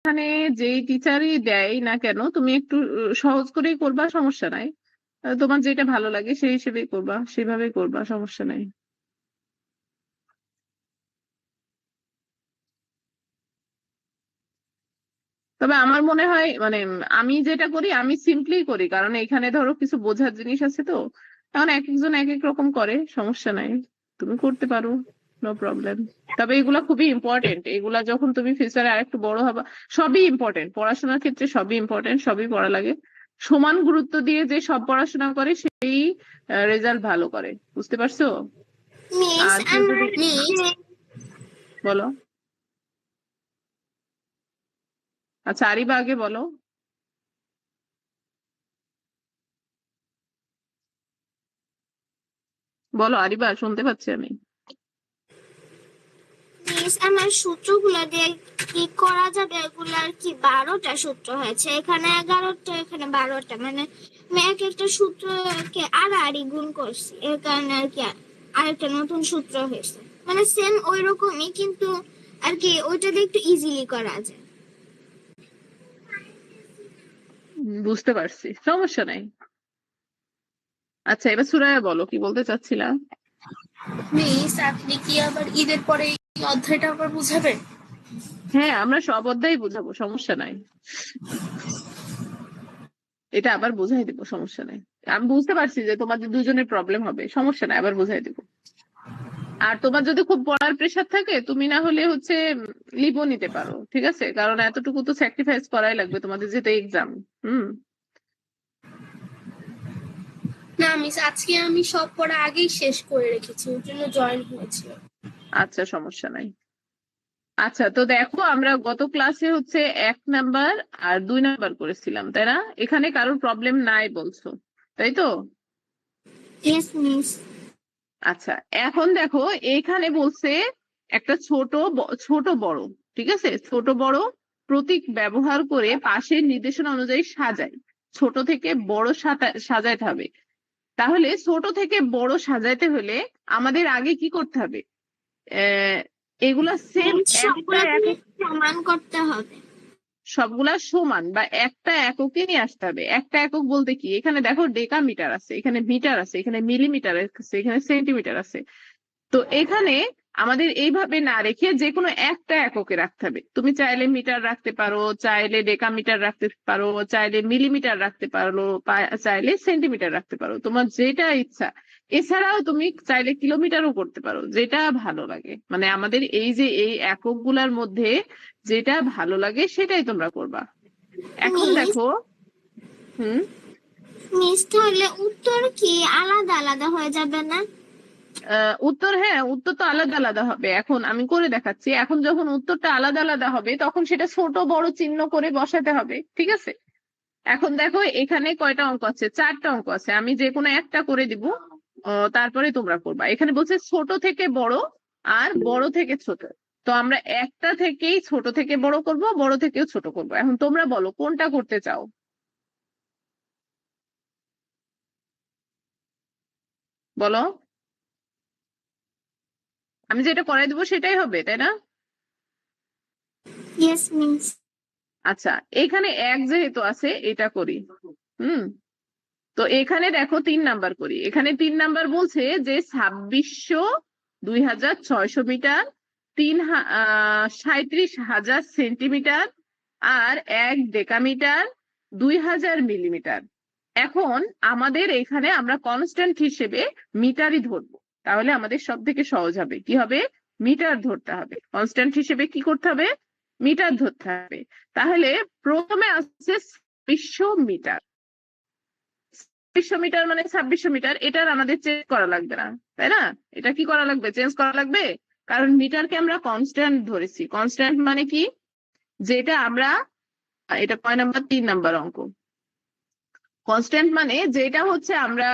এখানে যেই টিচারই দেয় না কেন তুমি একটু সহজ করেই করবা, সমস্যা নাই। তোমার যেটা ভালো লাগে সেই হিসেবেই করবা, সেভাবেই করবা, সমস্যা নাই। তবে আমার মনে হয় মানে আমি যেটা করি আমি সিম্পলি করি, কারণ এখানে ধরো কিছু বোঝার জিনিস আছে তো। এখন এক একজন এক এক রকম করে, সমস্যা নাই, তুমি করতে পারো, নো প্রবলেম। তবে এগুলা খুবই ইম্পর্টেন্ট, এগুলা যখন তুমি ফিউচারে আরেকটু বড় হবা। সবই ইম্পর্টেন্ট, পড়াশোনার ক্ষেত্রে সবই ইম্পর্টেন্ট, সবই পড়া লাগে। সমান গুরুত্ব দিয়ে যে সব পড়াশোনা করে সেই রেজাল্ট ভালো করে, বুঝতে পারছো? মিস আর কেউ আমার যদি বলো। আচ্ছা, আরিবা আগে বলো। বলো আরিবা, শুনতে পাচ্ছি আমি। মিস আমার সূত্রগুলো দিয়ে কি করা যাবে? এগুলার কি 12টা সূত্র হয়েছে, এখানে 11টা, এখানে 12টা, মানে আমি এক একটা সূত্রকে আড়াআড়ি গুণ করছি, এর কারণে আর কি আরেকটা নতুন সূত্র হয়েছে। মানে সেম ওই রকমই, কিন্তু আর কি ওইটা দিয়ে একটু ইজিলি করা যায়। বুঝতে পারছি, সমস্যা নাই। আচ্ছা, এবার সুরায়া বলো, কি বলতে চাচ্ছিলা? মিস আপনি কি আবার ঈদের পরে এই অধ্যায়টা আবার বুঝাবেন? হ্যাঁ, আমরা সব অধ্যায় বুঝাবো, সমস্যা নাই। এটা আবার বুঝাই দিব, সমস্যা নাই। আমি বুঝতে পারছি যে তোমাদের দুজনের প্রবলেম হবে, সমস্যা নাই, আবার বুঝাই দিব। আর তোমার যদি খুব পড়ার প্রেশার থাকে তুমি না হলে হচ্ছে লিভও নিতে পারো, ঠিক আছে? কারণ এতটুকু তো স্যাক্রিফাইস করাই লাগবে তোমাদের, যেহেতু এক্সাম। হুম। না মিস, আজকে আমি সব পড়া আগেই শেষ করে রেখেছি, ওর জন্য জয়েন হয়েছিল। আচ্ছা, সমস্যা নাই। আচ্ছা, তো দেখো আমরা গত ক্লাসে হচ্ছে 1 নাম্বার আর 2 নাম্বার করেছিলাম, তাই না? এখানে কারোর প্রবলেম নাই বলছো, তাই তো? Yes miss. আচ্ছা, এখন দেখো এখানে বলছে একটা ছোট বড়, ঠিক আছে, ছোট বড় প্রতীক ব্যবহার করে পাশের নির্দেশনা অনুযায়ী সাজাই। ছোট থেকে বড় সাজাইতে হবে। তাহলে ছোট থেকে বড় সাজাইতে হলে আমাদের আগে কি করতে হবে? আহ এগুলা সেম একটা সবগুলোকে একক, সমান করতে হবে। সবগুলা সমান বা একটা এককে নিয়ে আসতে হবে। একটা একক বলতে কি, এখানে দেখো ডেকা মিটার আছে, এখানে মিটার আছে, এখানে মিলিমিটার আছে, এখানে সেন্টিমিটার আছে। তো এখানে আমাদের এইভাবে না রেখে যে কোনো একটা এককে রাখতে হবে। তুমি চাইলে মিটার রাখতে পারো, চাইলে ডেকামিটার রাখতে পারো, চাইলে মিলিমিটার রাখতে পারো, চাইলে সেন্টিমিটার রাখতে পারো, তোমার যেটা ইচ্ছা। এছাড়াও তুমি চাইলে কিলোমিটারও করতে পারো, যেটা ভালো লাগে। মানে আমাদের এই যে এই একক গুলার মধ্যে যেটা ভালো লাগে সেটাই তোমরা করবা। এখন মিস দেখো। হুম। মিস তাহলে উত্তর কি আলাদা আলাদা হয়ে যাবে না? উত্তর, হ্যাঁ, উত্তর তো আলাদা আলাদা হবে। এখন আমি করে দেখাচ্ছি। এখন যখন উত্তরটা আলাদা আলাদা হবে তখন সেটা ছোট বড় চিহ্ন করে বসাতে হবে, ঠিক আছে? এখন দেখো এখানে কয়টা অঙ্ক আছে, 4টা অঙ্ক আছে, আমি যে কোনো একটা করে দিব। তারপরে তোমরা করবা। এখানে বলছে ছোট থেকে বড় আর বড় থেকে ছোট। তো আমরা একটা থেকেই ছোট থেকে বড় করব, বড় থেকেও ছোট করব। এখন তোমরা বলো কোনটা করতে চাও, বলো। আমি যেটা করাই দিব সেটাই হবে, তাই না? Yes miss. আচ্ছা, এখানে এক যেহেতু আছে এটা করি। হুম। তো এখানে দেখো 3 নাম্বার করি। এখানে 3 নাম্বার বলছে যে 2600 2600 মিটার, 37,000 সেন্টিমিটার আর 1 ডেকামিটার, 2000 মিলিমিটার। এখন আমাদের এখানে আমরা কনস্ট্যান্ট হিসেবে মিটারই ধরবো। তাহলে আমাদের সব থেকে সহজ হবে, কি হবে? মিটার ধরতে হবে। কনস্ট্যান্ট হিসেবে কি করতে হবে? মিটার ধরতে হবে। তাহলে প্রথমে আসছে 2600 মিটার। 2600 মিটার মানে 2600 মিটার, এটার আমাদের চেঞ্জ করা লাগবে না, তাই না? এটা কি করা লাগবে? চেঞ্জ করা লাগবে। কারণ মিটারকে আমরা কনস্ট্যান্ট ধরেছি। কনস্ট্যান্ট মানে কি? যেটা আমরা, এটা কয় নাম্বার? 3 নাম্বার অঙ্ক। কনস্ট্যান্ট মানে যেটা হচ্ছে আমরা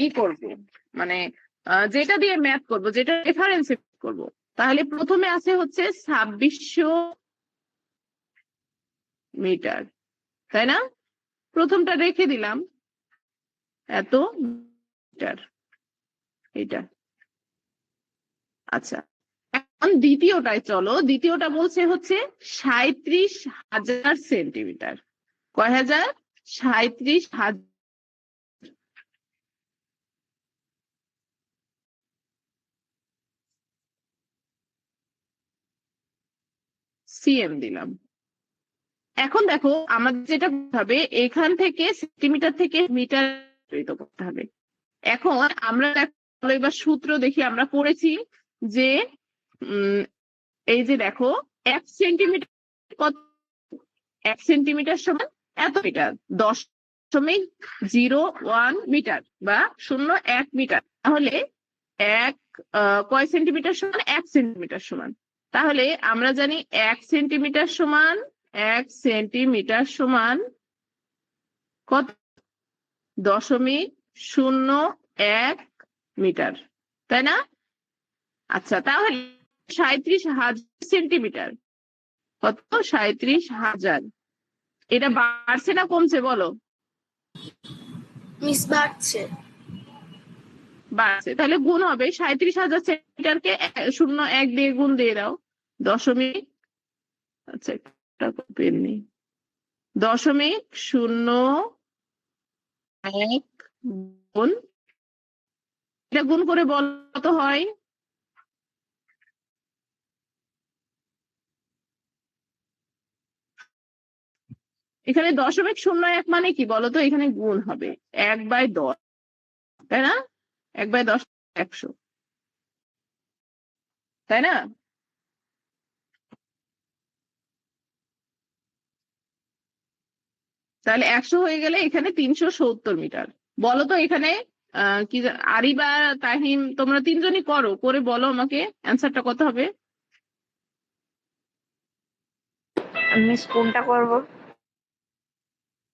ই করব, মানে যেটা দিয়ে ম্যাথ করব, যেটা রেফারেন্স করব। তাহলে প্রথমে আছে হচ্ছে 2600 মিটার, তাই না? প্রথমটা রেখে দিলাম, এত মিটার, এটা। আচ্ছা, দ্বিতীয়টায় চলো, দ্বিতীয়টা বলছে হচ্ছে 37,000 সেন্টিমিটার। কয় হাজার? 37,000 সিএম দিলাম। এখন দেখো আমাদের যেটা করতে হবে, এখান থেকে সেন্টিমিটার থেকে মিটার করতে হবে। এখন আমরা দেখো এবার সূত্র দেখি, আমরা পড়েছি যে এই যে দেখো 1 সেন্টিমিটার কত? 1 সেন্টিমিটার সমান এত মিটার, 10.01 মিটার বা 0.1 মিটার। তাহলে এক কয় সেন্টিমিটার সমান? 1 সেন্টিমিটার সমান। তাহলে আমরা জানি 1 সেন্টিমিটার সমান কত? 0.01 মিটার, তাই না? আচ্ছা, তাহলে 37,000 সেন্টিমিটার কত? 37,000। এটা বাড়ছে না কমছে বলো? মিস বাড়ছে। বাড়ছে, তাহলে গুণ হবে 37,000 সেন্টিমিটারকে 0.1 দিয়ে গুণ দিয়ে দাও। দশমিক, আচ্ছা একটা পেন নেই, 0.01 গুণ, এটা গুণ করে বল কত হয়? এখানে 0.01 মানে কি বলতো? এখানে গুণ হবে 1/10, তাই না? 1/10 100, তাই না? তাহলে 100 হয়ে গেলে এখানে 370 মিটার। বলো তো এখানে কি আরিবা, তাহিম, তোমরা তিনজনই করো, করে বলো আমাকে অ্যান্সারটা কত হবে? মিস কোনটা করব?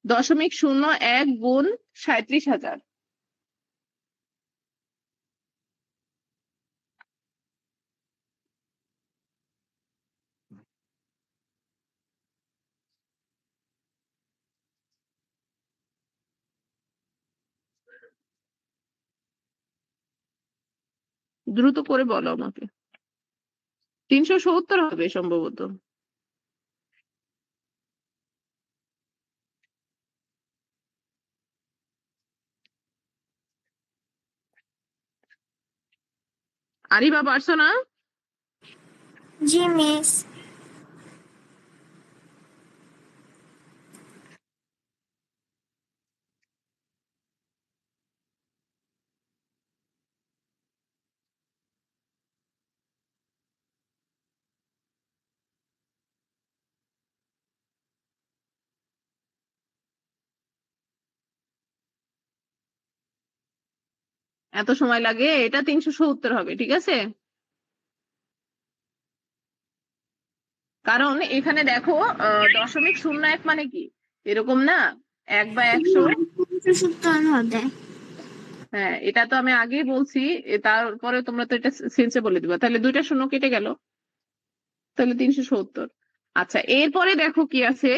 0.01 গুণ 37,000। দ্রুত করে বলো আমাকে। 370 হবে সম্ভবত। আরিবা পারছো না? জি মিস। এত সময় লাগে? এটা 370 হবে, ঠিক আছে? কারণ এখানে দেখো 0.01 মানে কি এরকম না, 1/100। 370 হবে। হ্যাঁ, এটা তো আমি আগেই বলছি। তারপরে তোমরা তো এটা সেন্সে বলে দিবা, তাহলে দুইটা শূন্য কেটে গেল, তাহলে 370। আচ্ছা, এরপরে দেখো কি আছে,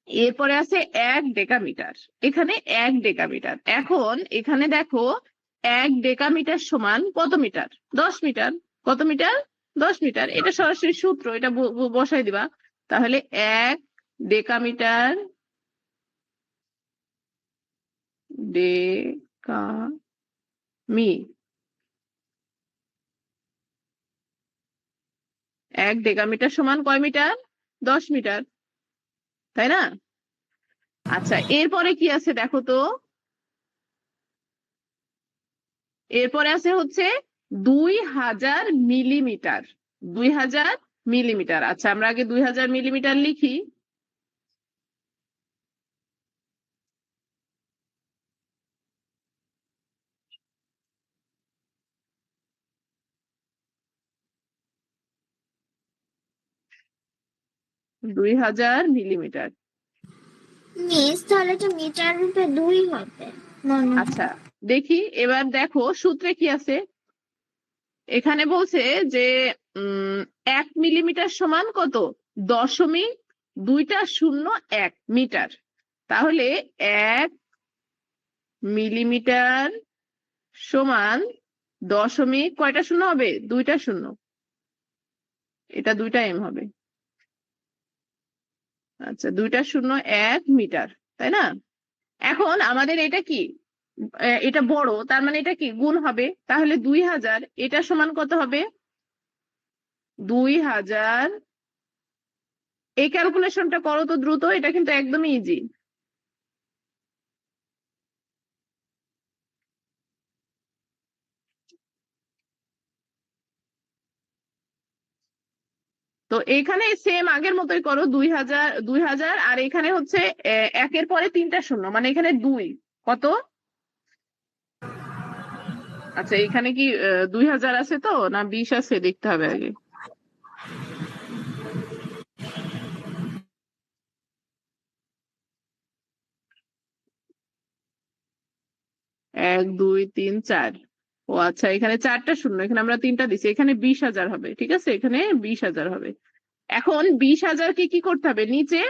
এরপরে আছে 1 ডেকামিটার। এখানে 1 ডেকামিটার। এখন এখানে দেখো 1 ডেকামিটার সমান কত মিটার? 10 মিটার। কত মিটার? 10 মিটার। এটা সরাসরি সূত্র, এটা বসাই দিবা। তাহলে 1 ডেকামিটার, ডেকামি, 1 ডেকামিটার সমান কয় মিটার? 10 মিটার, তাই না? আচ্ছা, এরপরে কি আছে দেখো তো, এরপরে আছে হচ্ছে 2000 মিলিমিটার। 2000 মিলিমিটার। আচ্ছা, আমরা আগে 2000 মিলিমিটার লিখি। দুই হাজার মিলিমিটার। মিস তাহলে তো মিটার রূপে 2 হবে মনে হয়। আচ্ছা, দেখি এবার দেখো সূত্রে কি আছে। এখানে বলছে যে 1 মিলিমিটার সমান কত? 0.201 মিটার। তাহলে 1 মিলিমিটার সমান দশমিক কয়টা শূন্য হবে? 2টা শূন্য। এটা 2টা m হবে। আচ্ছা 2টা শূন্য 1 মিটার, তাই না? এখন আমাদের এটা কি, এটা বড়, তার মানে এটা কি গুণ হবে, তাহলে 2000 এটা সমান কত হবে? 2000, এই ক্যালকুলেশনটা করো তো দ্রুত, এটা কিন্তু একদমই ইজি। তো এখানে সেম আগের মতোই করো, 2000 আর এখানে হচ্ছে একের পরে 3টা শূন্য, মানে এখানে 2 কত। আচ্ছা এখানে কি 2000 আছে তো না 20 আছে দেখতে হবে আগে। 1 2 3 4, ও আচ্ছা এখানে 4টা শূন্য, এখানে আমরা 3টা দিছি, এখানে 20,000 হবে, ঠিক আছে, এখানে 20,000 হবে। এখন 20,000 কে কি করতে হবে নিচে,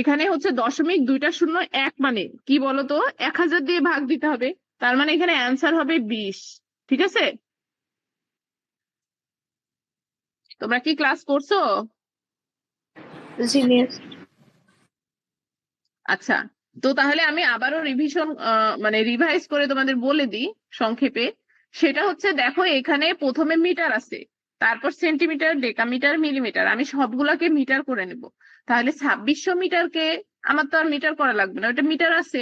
এখানে হচ্ছে 0.2 মানে কি বলতো, 1000 দিয়ে ভাগ দিতে হবে, তার মানে এখানে অ্যান্সার হবে 20, ঠিক আছে? তোমরা কি ক্লাস করছো? জি মিস। আচ্ছা, তো তাহলে আমি আবারও রিভিশন মানে রিভাইজ করে তোমাদের বলে দিই সংক্ষেপে। সেটা হচ্ছে দেখো এখানে প্রথমে মিটার আছে, তারপর সেন্টিমিটার, ডেকামিটার, মিলিমিটার, আমি সবগুলাকে মিটার করে নেব। তাহলে 2600 মিটারকে আমার তো আর মিটার করা লাগবে না, ওটা মিটার আছে।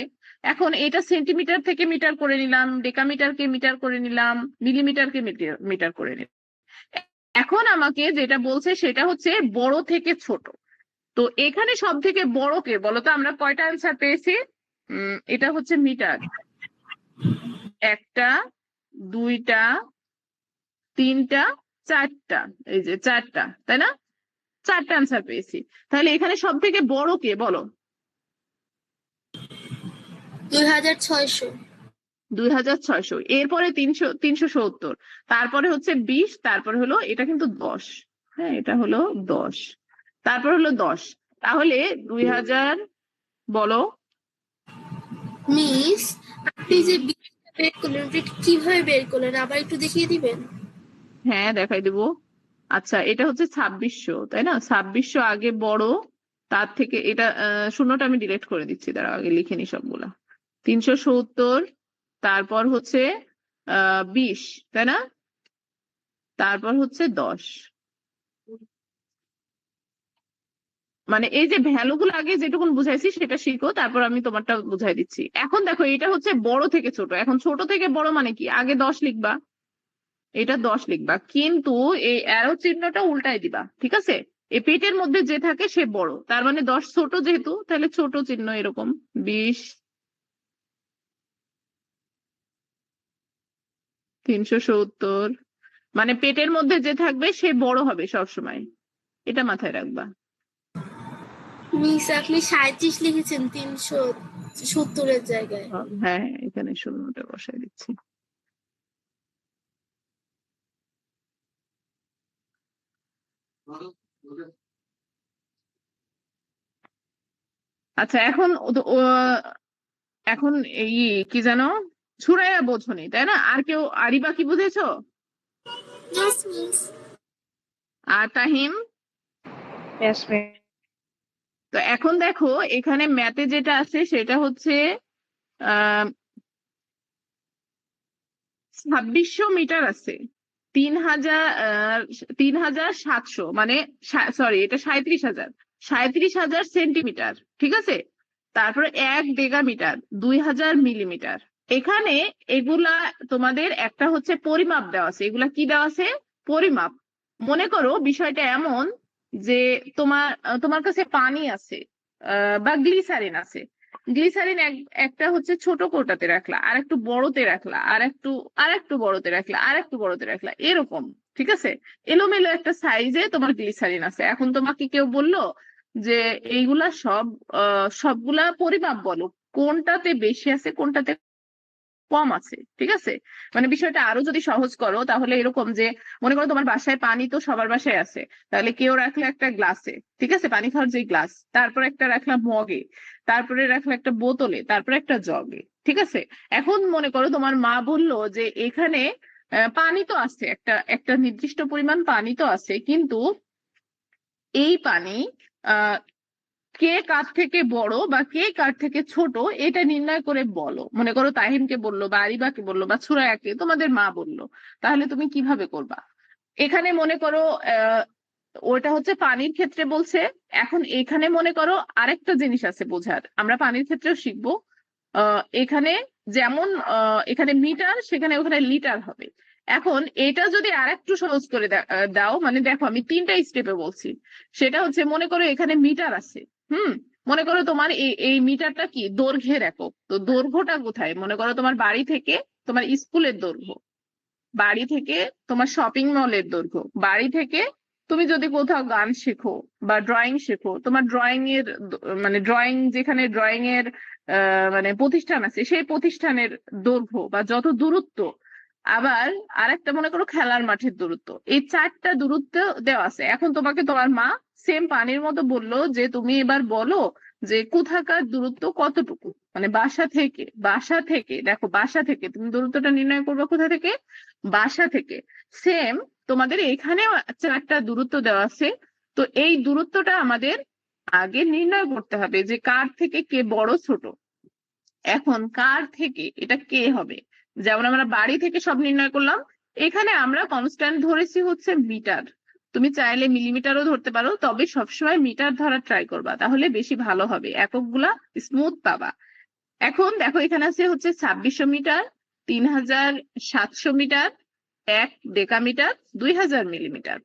এখন এটা সেন্টিমিটার থেকে মিটার করে নিলাম, ডেকামিটারকে মিটার করে নিলাম, মিলিমিটারকে মিটার করে নিলাম। এখন আমাকে যেটা বলছে সেটা হচ্ছে বড় থেকে ছোট। তো এখানে সব থেকে বড় কে বলতো, আমরা কয়টা অ্যান্সার পেয়েছি? এটা হচ্ছে মিটার, 1টা 2টা 3টা 4টা, এই যে 4টা, তাই না? 4টা অ্যান্সার পেয়েছি। তাহলে এখানে সব থেকে বড় কে বলো? 2600। 2600, এরপরে 370, তারপরে হচ্ছে 20, তারপরে হলো এটা কিন্তু 10, হ্যাঁ এটা হলো 10, তারপর হলো 10। তাহলে 2000 বলো। মিস, আপনি যে 20টা বের করলেন ওটা কিভাবে বের করলেন আবার একটু দেখিয়ে দিবেন? হ্যাঁ দেখাই দেবো। আচ্ছা এটা হচ্ছে 2600, তাই না? 2600 আগে বড়, তার থেকে এটা শূন্যটা আমি ডিলিট করে দিচ্ছি, দাঁড়াও আগে লিখে নি সবগুলা। 370, তারপর হচ্ছে 20, তাই না? তারপর হচ্ছে 10। মানে এই যে ভ্যালু গুলো আগে যেটুকুন বুঝাইছি সেটা শিখো, তারপর আমি তোমারটা বুঝাই দিচ্ছি। এখন দেখো এটা হচ্ছে বড় থেকে ছোট, এখন ছোট থেকে বড় মানে কি, আগে 10 লিখবা, এটা 10 লিখবা, কিন্তু এই অ্যারো চিহ্নটা উল্টাই দিবা, ঠিক আছে? এই পেটের মধ্যে যে থাকে সে বড়, তার মানে 10 ছোট যেহেতু, তাহলে ছোট চিহ্ন এরকম 20, 370, মানে পেটের মধ্যে যে থাকবে সে বড় হবে সব সময়, এটা মাথায় রাখবা। মিস আপনি 37 লিখেছেন 370-এর জায়গায়। হ্যাঁ হ্যাঁ, এখানে শূন্যটা বসাই দিচ্ছি। আচ্ছা এখন এখন এই কি জানো, ছুরাইয়া বোঝনি, তাই না? আর কেউ আরিবা কি বুঝেছো? Yes miss. আর তাহিম? Yes, ma'am. তো এখন দেখো এখানে ম্যাথে যেটা আছে সেটা হচ্ছে 2600 মিটার আছে, 3700, মানে সরি এটা 37,000, 37,000 সেন্টিমিটার, ঠিক আছে? তারপরে 1 ডেকামিটার, 2000 মিলিমিটার। এখানে এগুলা তোমাদের একটা হচ্ছে পরিমাপ দেওয়া আছে, এগুলা কি দেওয়া আছে? পরিমাপ। মনে করো বিষয়টা এমন যে তোমার কাছে পানি আছে বা গ্লিসারিন আছে, গ্লিসারিন একটা হচ্ছে ছোট কৌটাতে রাখলা, আর একটু বড়তে রাখলা, আর একটু বড়তে রাখলা, আর একটু বড়তে রাখলা, এরকম, ঠিক আছে? এলোমেলো একটা সাইজে তোমার গ্লিসারিন আছে। এখন তোমাকে কেউ বললো যে এইগুলা সবগুলা পরিমাপ বলো, কোনটাতে বেশি আছে কোনটাতে কম আছে, ঠিক আছে? মানে বিষয়টা আরো যদি সহজ করো তাহলে এরকম যে, মনে করো তোমার বাসায় পানি তো সবার বাসায় আছে, তাহলে কেউ রাখলে একটা গ্লাসে, ঠিক আছে, পানি খাওয়ার যে গ্লাস, তারপর একটা রাখলাম মগে, তারপরে রাখলো একটা বোতলে, তারপরে একটা জগে, ঠিক আছে? এখন মনে করো তোমার মা বললো যে এখানে পানি তো আছে, একটা একটা নির্দিষ্ট পরিমাণ পানি তো আছে, কিন্তু এই পানি আহ কে কার থেকে বড় বা কে কার থেকে ছোট এটা নির্ণয় করে বলো। মনে করো তাহিমকে বললো বা আরিবাকে বললো বা সুরায়াকে তোমাদের মা বললো, তাহলে তুমি কিভাবে করবা? এখানে মনে করো ওটা হচ্ছে পানির ক্ষেত্রে বলছে। এখন এখানে মনে করো আরেকটা জিনিস আছে বোঝার, আমরা পানির ক্ষেত্রেও শিখবো। এখানে যেমন এখানে মিটার, সেখানে ওখানে লিটার হবে। এখন এটা যদি আরেকটু সহজ করে দাও, মানে দেখো আমি 3টা স্টেপে বলছি। সেটা হচ্ছে মনে করো এখানে মিটার আছে। মনে করো তোমার এই মিটারটা কি দৈর্ঘ্যের একক, তো দৈর্ঘ্যটা কোথায়? মনে করো তোমার বাড়ি থেকে তোমার স্কুলের দৈর্ঘ্য, বাড়ি থেকে তোমার শপিং মলের দৈর্ঘ্য, বাড়ি থেকে তুমি যদি কোথাও গান শেখো বা ড্রয়িং শেখো, তোমার ড্রয়িং এর মানে ড্রয়িং যেখানে ড্রয়িং এর মানে প্রতিষ্ঠান আছে সেই প্রতিষ্ঠানের দৈর্ঘ্য বা যত দূরত্ব। আবার আরেকটা মনে করো খেলার মাঠের দূরত্ব। এই 4টা দূরত্ব দেওয়া আছে। এখন তোমাকে তোমার মা সেম পানির মতো বললো যে তুমি এবার বলো যে কোথাকার দূরত্ব কতটুকু, মানে বাসা থেকে দেখো, বাসা থেকে তুমি দূরত্বটা নির্ণয় করবে কোথা থেকে? বাসা থেকে। সেম তোমাদের এখানেও 4টা দূরত্ব দেওয়া আছে। তো এই দূরত্বটা আমাদের আগে নির্ণয় করতে হবে যে কার থেকে কে বড় ছোট। এখন কার থেকে এটা কে হবে? যেমন আমরা বাড়ি থেকে সব নির্ণয় করলাম, এখানে আমরা কনস্ট্যান্ট ধরেছি হচ্ছে মিটার। তুমি চাইলে মিলিমিটারও ধরতে পারো, তবে সবসময় মিটার ধরার ট্রাই করবা, তাহলে বেশি ভালো হবে, এককগুলা স্মুথ পাবা। এখন দেখো এখানে আছে হচ্ছে 2600 মিটার, 3700 মিটার, 1 ডেকামিটার, 2000 মিলিমিটার।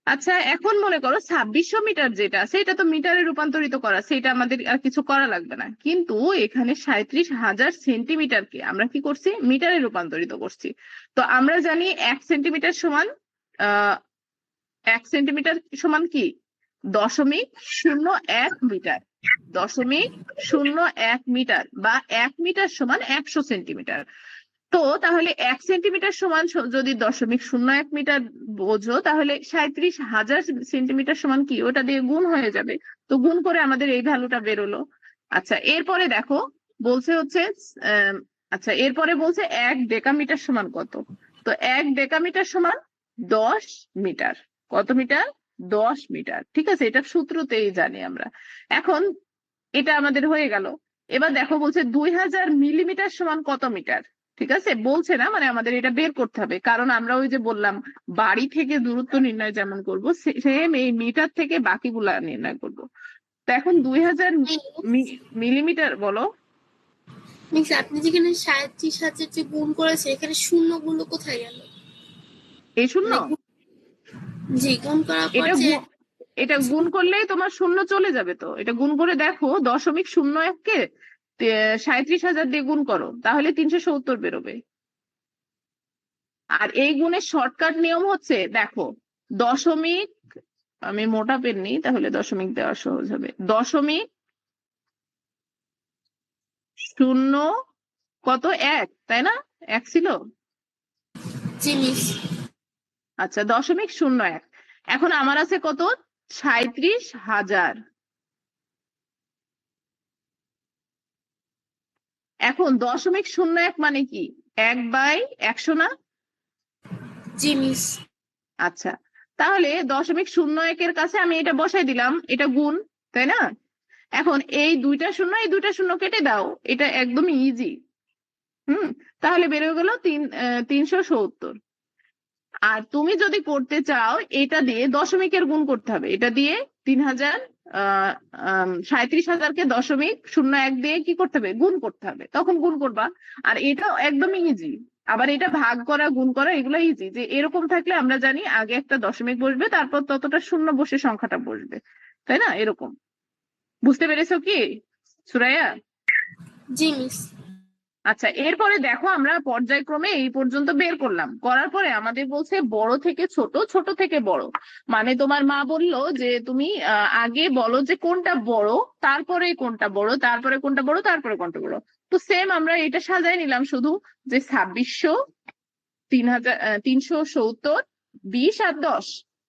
আচ্ছা এখন মনে করো 2600 মিটার যেটা আছে এটা তো মিটারে রূপান্তরিত করা, সেটা আমাদের আর কিছু করা লাগবে না। কিন্তু এখানে 37,000 সেন্টিমিটারকে আমরা কি করছি? মিটারে রূপান্তরিত করছি। তো আমরা জানি 1 সেন্টিমিটার সমান 1 সেন্টিমিটার সমান কি 0.01 মিটার। 0.01 মিটার বা 1 মিটার সমান 100 সেন্টিমিটার। তো তাহলে 1 সেন্টিমিটার সমান যদি 0.01 মিটার বোঝো, তাহলে 37,000 সেন্টিমিটার সমান কি ওটা দিয়ে গুণ হয়ে যাবে। তো গুণ করে আমাদের এই ভ্যালুটা বেরোলো। আচ্ছা এরপরে দেখো বলছে হচ্ছে আচ্ছা এরপরে বলছে 1 ডেকামিটার সমান কত? তো 1 ডেকামিটার সমান 10 মিটার। কত মিটার? 10 মিটার। ঠিক আছে, এটা সূত্রতেই জানি আমরা। এখন এটা আমাদের হয়ে গেল। এবার দেখো বলছে 2000 মিলিমিটার সমান কত মিটার? ঠিক আছে, বলছে না, মানে আমাদের এটা বের করতে হবে, কারণ আমরা ওই যে বললাম বাড়ি থেকে দূরত্ব নির্ণয় যেমন করবো সেম এই মিটার থেকে বাকিগুলা নির্ণয় করব। তো এখন 2000 মিলিমিটার বলো। মিস আপনি যেখানে 37,000 যে গুণ করেছে এখানে শূন্যগুলো কোথায় গেল? এই শূন্য, জি গুণ করার পর এটা যে এটা গুণ করলেই তোমার শূন্য চলে যাবে। তো এটা গুণ করে দেখো 0.01 কে 37,000 দিয়ে গুণ করো, তাহলে 370 বেরোবে। আর এই গুণের শর্টকাট নিয়ম হচ্ছে দেখো দশমিক, আমি মোটা পেন নিই তাহলে দশমিক দেওয়া সহজ হবে। 0.0 কত 1 তাই না? 1 ছিল। জি মিস। আচ্ছা 0.01। এখন আমার আছে কত? 37,000। এখন 0.01 মানে কি 1/100 না? জি মিস। আচ্ছা তাহলে 0.01 এর কাছে আমি এটা বসাই দিলাম, এটা গুণ, তাই না? এখন এই দুইটা শূন্য কেটে দাও, এটা একদমই ইজি। তাহলে বের হয়ে গেল 370। আর তুমি যদি করতে চাও এটা দিয়ে দশমিকের গুণ করতে হবে, এটা দিয়ে 37,000কে 0.01 দিয়ে কি করতে হবে? গুণ করতে হবে, তখন গুণ করবা। আর এটা একদমই ইজি। আবার এটা ভাগ করা গুণ করা এগুলো ইজি, যে এরকম থাকলে আমরা জানি আগে একটা দশমিক বসবে তারপর ততটা শূন্য বসে সংখ্যাটা বসবে, তাই না? এরকম। বুঝতে পেরেছো কি সুরাইয়া? জি মিস। আচ্ছা এরপরে দেখো আমরা পর্যায়ক্রমে এই পর্যন্ত বের করলাম, করার পরে আমাদের বলছে বড় থেকে ছোট, ছোট থেকে বড়। মানে তোমার মা বললো যে তুমি আগে বলো যে কোনটা বড়, তারপরে কোনটা বড়, তারপরে কোনটা বড়, তারপরে কোনটা বড়। তো সেম আমরা এটা সাজাই নিলাম শুধু, যে 2600, 370, 20 আর 10।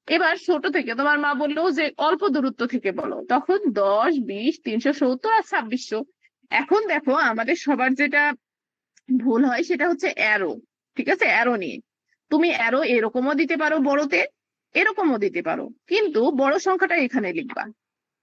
এবার ছোট থেকে তোমার মা বললো যে অল্প দূরত্ব থেকে বলো, তখন 10, 20, 370 আর 2600। এখন দেখো আমাদের সবার যেটা ভুল হয় সেটা হচ্ছে অ্যারো। ঠিক আছে, অ্যারো নিয়ে তুমি অ্যারো এরকমও দিতে পারো বড়তে, এরকমও দিতে পারো, কিন্তু বড় সংখ্যাটা এখানে লিখবা।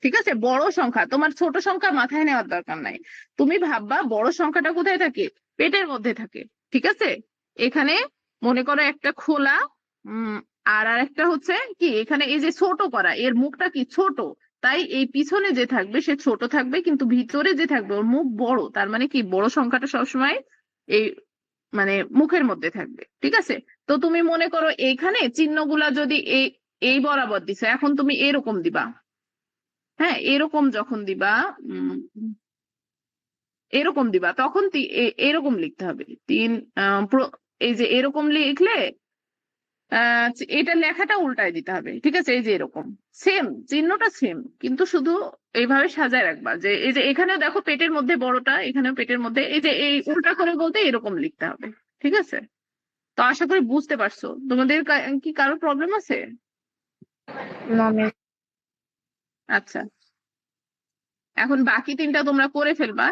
ঠিক আছে, বড় সংখ্যা, তোমার ছোট সংখ্যা মাথায় নেওয়ার দরকার নাই। তুমি ভাববা বড় সংখ্যাটা কোথায় থাকে, পেটের মধ্যে থাকে। ঠিক আছে, এখানে মনে করো একটা খোলা, উম আর একটা হচ্ছে কি, এখানে এই যে ছোট করা, এর মুখটা কি ছোট, তাই এই পিছনে যে থাকবে সে ছোট থাকবে, কিন্তু ভিতরে যে থাকবে ওর মুখ বড়, তার মানে কি বড় সংখ্যাটা সবসময় এই মানে মুখের মধ্যে থাকবে। ঠিক আছে, তো তুমি মনে করো এইখানে চিহ্নগুলা যদি এই এই বরাবর দিছে, এখন তুমি এরকম দিবা। হ্যাঁ, এরকম যখন দিবা, উম এরকম দিবা, তখন এরকম লিখতে হবে তিন। এই যে এরকম লিখলে এটা লেখাটা উল্টায় দিতে হবে। ঠিক আছে, এই যে এরকম সেম চিহ্নটা সেম, কিন্তু শুধু এইভাবে সাজায় রাখবা যে এই যে এখানেও দেখো পেটের মধ্যে বড়টা, এখানেও পেটের মধ্যে, এই যে এই উল্টা করে বলতে এরকম লিখতে হবে। ঠিক আছে, তো আশা করি বুঝতে পারছো। তোমাদের কি কারো প্রবলেম আছে? No, miss. আচ্ছা, এখন বাকি তিনটা তোমরা করে ফেলবা।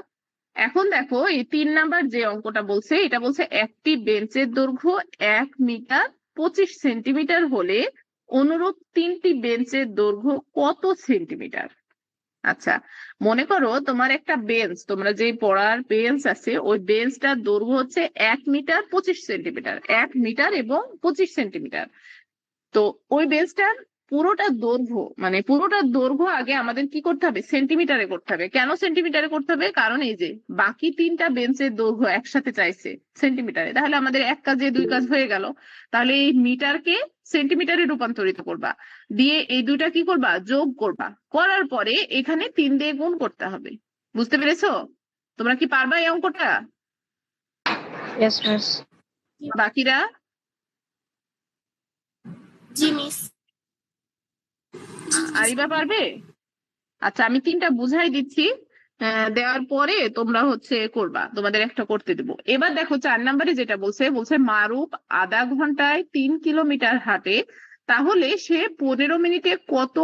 এখন দেখো এই 3 নাম্বার যে অঙ্কটা বলছে, এটা বলছে একটি বেঞ্চের দৈর্ঘ্য 1 মিটার 25 সেন্টিমিটার হলে অনুরূপ 3টি বেঞ্চের দৈর্ঘ্য কত সেন্টিমিটার? আচ্ছা, মনে করো তোমার একটা বেঞ্চ, তোমরা যে পড়ার বেঞ্চ আছে ওই বেঞ্চটার দৈর্ঘ্য হচ্ছে 1 মিটার 25 সেন্টিমিটার, 1 মিটার এবং 25 সেন্টিমিটার। তো ওই বেঞ্চটার পুরোটা দৈর্ঘ্য, মানে পুরোটা দৈর্ঘ্য আগে আমাদের কি করতে হবে, সেন্টিমিটারে করতে হবে। কেন সেন্টিমিটারে করতে হবে? কারণ এই যে বাকি 3টা বেঞ্চের দৈর্ঘ্য একসাথে চাইছে সেন্টিমিটারে, তাহলে আমাদের এক কাজে দুই কাজ হয়ে গেল। তাহলে এই মিটারকে সেন্টিমিটারে রূপান্তরিত করবা, দিয়ে এই দুইটা কি করবা, যোগ করবা, করার পরে এখানে 3 দিয়ে গুণ করতে হবে। বুঝতে পেরেছো? তোমরা কি পারবা এই অঙ্কটা? Yes, miss. বাকিরা? জি মিস। আরিবা পারবে? আচ্ছা, আমি 3টা বুঝাই দিচ্ছি, দেওয়ার পরে তোমরা হচ্ছে করবা, তোমাদের একটা করতে দেবো। এবার দেখো 4 নাম্বারে যেটা বলছে, বলছে মারুপ আধা ঘন্টায় 3 কিলোমিটার হাঁটে, তাহলে সে 15 মিনিটে কত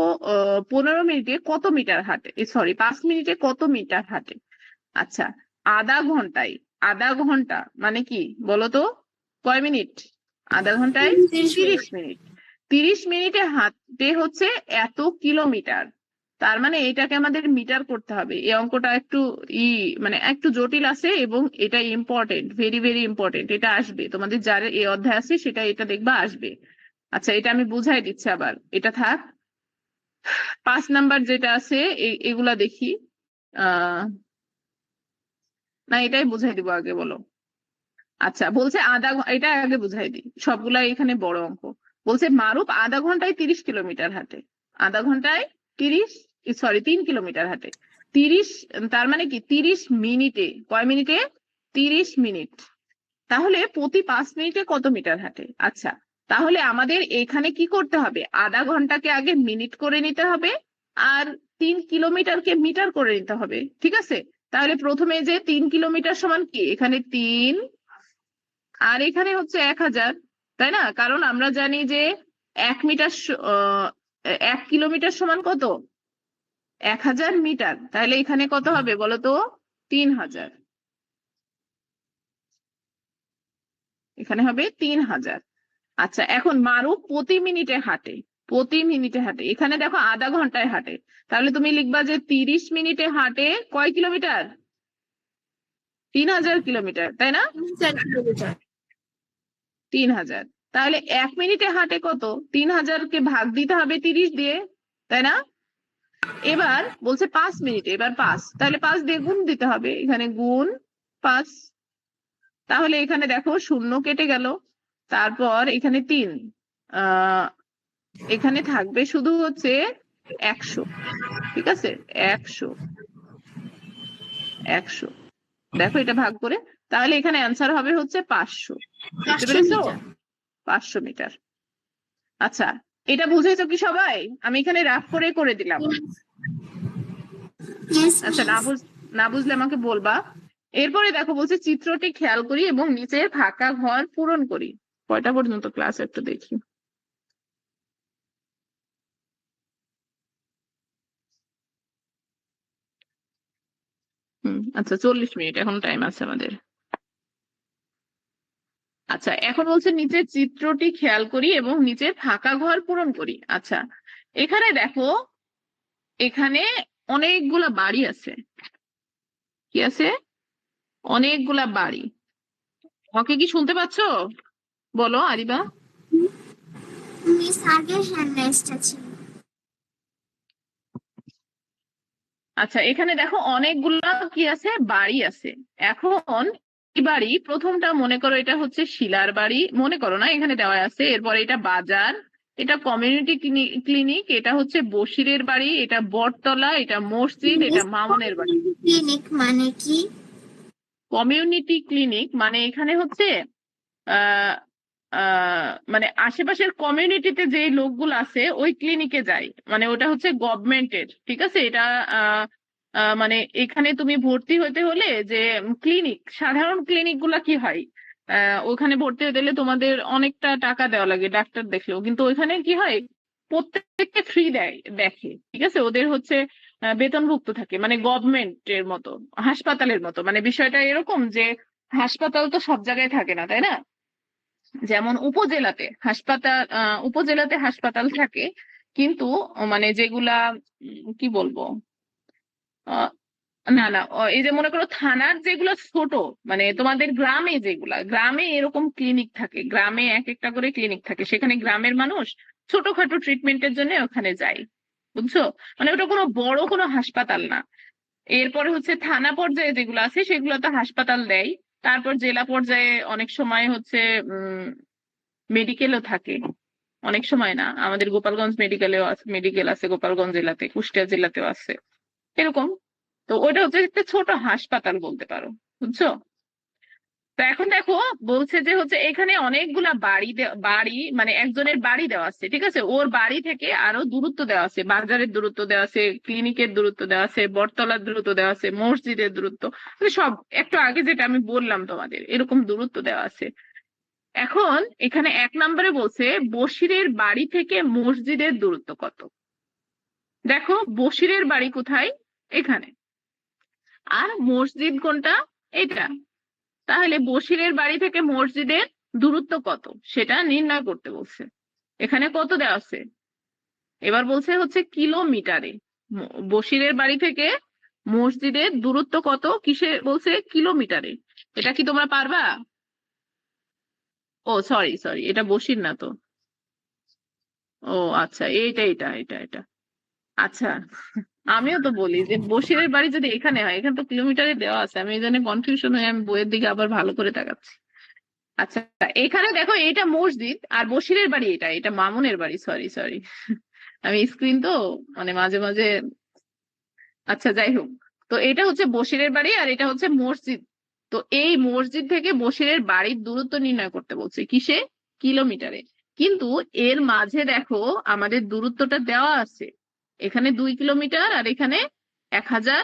15 মিনিটে কত মিটার হাঁটে, সরি 5 মিনিটে কত মিটার হাঁটে? আচ্ছা, আধা ঘন্টায়, আধা ঘন্টা মানে কি বলো তো, কয় মিনিট? আধা ঘন্টায় 30 মিনিট। 30 মিনিটে হাঁটতে হচ্ছে এত কিলোমিটার। তার মানে এটাকে আমাদের মিটার করতে হবে। এই অঙ্কটা একটু মানে একটু জটিল আছে, এবং এটা ইম্পর্টেন্ট, ভেরি ভেরি ইম্পর্টেন্ট। এটা আসবে তোমাদের যার এই অধ্যায় আছে সেটা এটা দেখবা আসবে। আচ্ছা, এটা আমি বুঝাই দিচ্ছি আবার, এটা থাক। 5 নাম্বার যেটা আছে এগুলা দেখি। না, এটাই বুঝাই দিব আগে, বলো। আচ্ছা, বলছে এটা আগে বুঝাই দিই, সবগুলা এখানে বড় অঙ্ক। বলছে মারুপ আধা ঘন্টায় 30 কিলোমিটার হাঁটে, আধা ঘন্টায় 3 কিলোমিটার হাঁটে। 30, তার মানে কি 30 মিনিটে, কয় মিনিটে? 30 মিনিট। তাহলে প্রতি 5 মিনিটে কত মিটার হাঁটে? আচ্ছা, তাহলে আমাদের এখানে কি করতে হবে, আধা ঘন্টাকে আগে মিনিট করে নিতে হবে, আর 3 কিলোমিটারকে মিটার করে নিতে হবে। ঠিক আছে, তাহলে প্রথমে যে 3 কিলোমিটার সমান কি, এখানে 3, আর এখানে হচ্ছে 1000, তাই না? কারণ আমরা জানি যে 1 মিটার 1 কিলোমিটার সমান কত, 1000 মিটার। তাহলে এখানে কত হবে বলো তো, 3000। এখানে হবে 3000। আচ্ছা, এখন মারুফ প্রতি মিনিটে হাঁটে, প্রতি মিনিটে হাঁটে, এখানে দেখো আধা ঘন্টায় হাঁটে, তাহলে তুমি লিখবা যে 30 মিনিটে হাঁটে কয় কিলোমিটার? 3000 কিলোমিটার, তাই না? 3000। তাহলে 1 মিনিটে হাঁটে কত? 3000কে ভাগ দিতে হবে 30 দিয়ে, তাই না? এবার বলছে 5 মিনিটে, এবার 5, তাহলে 5 দিয়ে গুণ দিতে হবে, এখানে গুণ 5। তাহলে এখানে দেখো শূন্য কেটে গেল, তারপর এখানে 3, এখানে থাকবে শুধু হচ্ছে 100। ঠিক আছে, 100, 100। দেখো এটা ভাগ করে, তাহলে এখানে অ্যান্সার হবে হচ্ছে 500। বুঝতে পেরেছো? 500 মিটার। আচ্ছা, এটা বুঝেছো কি সবাই? আমি এখানে রাফ করে দিলাম। আচ্ছা, না বুঝলে আমাকে বলবা। এরপরে দেখো বলছে চিত্রটি খেয়াল করি এবং নিচের ফাঁকা ঘর পূরণ করি। কয়টা পর্যন্ত ক্লাস একটু দেখি। আচ্ছা, 40 মিনিট এখন টাইম আছে আমাদের। আচ্ছা, এখন বলছে নিচের চিত্রটি খেয়াল করি এবং নিচের ফাঁকা ঘর পূরণ করি। আচ্ছা, এখানে দেখো, এখানে অনেকগুলা বাড়ি আছে। কি আছে? অনেকগুলা বাড়ি। ওকে, কি শুনতে পাচ্ছো? বলো আরিবা। মিস আগে হ্যান্ড রাইজটা ছিল। আচ্ছা, এখানে দেখো অনেকগুলা কি আছে, বাড়ি আছে। এখন এই বাড়ি, প্রথমটা মনে করো এটা হচ্ছে শিলার বাড়ি, মনে করো না, এখানে দেওয়া আছে। এরপরে এটা বাজার, এটা কমিউনিটি ক্লিনিক, এটা হচ্ছে বশিরের বাড়ি, এটা বটতলা, এটা মসজিদ, এটা মামুনের বাড়ি। ক্লিনিক মানে কি? কমিউনিটি ক্লিনিক মানে এখানে হচ্ছে আহ মানে আশেপাশের কমিউনিটিতে যে লোকগুলো আছে ওই ক্লিনিকে যায়, মানে ওটা হচ্ছে গভর্নমেন্টের, ঠিক আছে। এটা আহ মানে এখানে তুমি ভর্তি হতে হলে যে ক্লিনিক, সাধারণ ক্লিনিক গুলা কি হয়, ওখানে ভর্তি হতে হলে তোমাদের অনেকটা টাকা দেওয়া লাগে ডাক্তার দেখলেও, কিন্তু ওইখানে কি হয়, প্রত্যেককে ফ্রি দেয়, দেখে, ঠিক আছে। ওদের হচ্ছে বেতনভুক্ত থাকে, মানে গভর্নমেন্টের মতো, হাসপাতালের মতো। মানে বিষয়টা এরকম যে হাসপাতাল তো সব জায়গায় থাকে না, তাই না? যেমন উপজেলাতে হাসপাতাল থাকে, কিন্তু মানে যেগুলা কি বলবো, আহ, না না, এই যে মনে করো থানার যেগুলো ছোট, মানে তোমাদের গ্রামে এরকম ক্লিনিক থাকে, গ্রামে এক একটা করে ক্লিনিক থাকে, সেখানে গ্রামের মানুষ ছোটখাটো ট্রিটমেন্টের জন্য ওখানে যায়, বুঝছো? মানে ওটা কোনো বড় কোনো হাসপাতাল না। এরপরে হচ্ছে থানা পর্যায়ে যেগুলো আছে সেগুলো তো হাসপাতাল দেয়। তারপর জেলা পর্যায়ে অনেক সময় হচ্ছে মেডিকেলও থাকে, অনেক সময় না, আমাদের গোপালগঞ্জ মেডিকেল আছে, গোপালগঞ্জ জেলাতে, কুষ্টিয়া জেলাতেও আছে এরকম। তো ওইটা হচ্ছে একটা ছোট হাসপাতাল বলতে পারো, বুঝছো? তো এখন দেখো, বলছে যে হচ্ছে এখানে অনেকগুলা বাড়ি মানে একজনের বাড়ি দেওয়া আছে, ঠিক আছে। ওর বাড়ি থেকে আরো দূরত্ব দেওয়া আছে, বাজারের দূরত্ব দেওয়া আছে, ক্লিনিকের দূরত্ব দেওয়া আছে, বটতলার দূরত্ব দেওয়া আছে, মসজিদের দূরত্ব, মানে সব একটু আগে যেটা আমি বললাম তোমাদের, এরকম দূরত্ব দেওয়া আছে। এখন এখানে 1 নম্বরে বলছে বশিরের বাড়ি থেকে মসজিদের দূরত্ব কত। দেখো, বশিরের বাড়ি কোথায়? এখানে। আর মসজিদ কোনটা? এটা। তাহলে বশিরের বাড়ি থেকে মসজিদের দূরত্ব কত সেটা নির্ণয় করতে বলছে। এখানে কত দেওয়া আছে? এবার বলছে হচ্ছে কিলোমিটারে। বশিরের বাড়ি থেকে মসজিদের দূরত্ব কত, কিসে বলছে? কিলোমিটারে। এটা কি তোমরা পারবা? ও সরি সরি, এটা বশির না তো। ও আচ্ছা, এটা। আচ্ছা, আমিও তো বলি যে বশিরের বাড়ি যদি এখানে হয়, এখানে তো কিলোমিটারে দেওয়া আছে, আমি এই জন্য কনফিউশন হয়ে আমি বইয়ের দিকে আবার ভালো করে তাকাচ্ছি। আচ্ছা, এখানে দেখো এটা মসজিদ, আর বশিরের বাড়ি এটা, এটা মামুনের বাড়ি, সরি সরি, আমি স্ক্রিন তো মানে মাঝে মাঝে। আচ্ছা, যাই হোক, তো এটা হচ্ছে বশিরের বাড়ি আর এটা হচ্ছে মসজিদ। তো এই মসজিদ থেকে বশিরের বাড়ির দূরত্ব নির্ণয় করতে বলছে, কিসে? কিলোমিটারে। কিন্তু এর মাঝে দেখো আমাদের দূরত্বটা দেওয়া আছে, এখানে 2 কিলোমিটার আর এখানে 1000,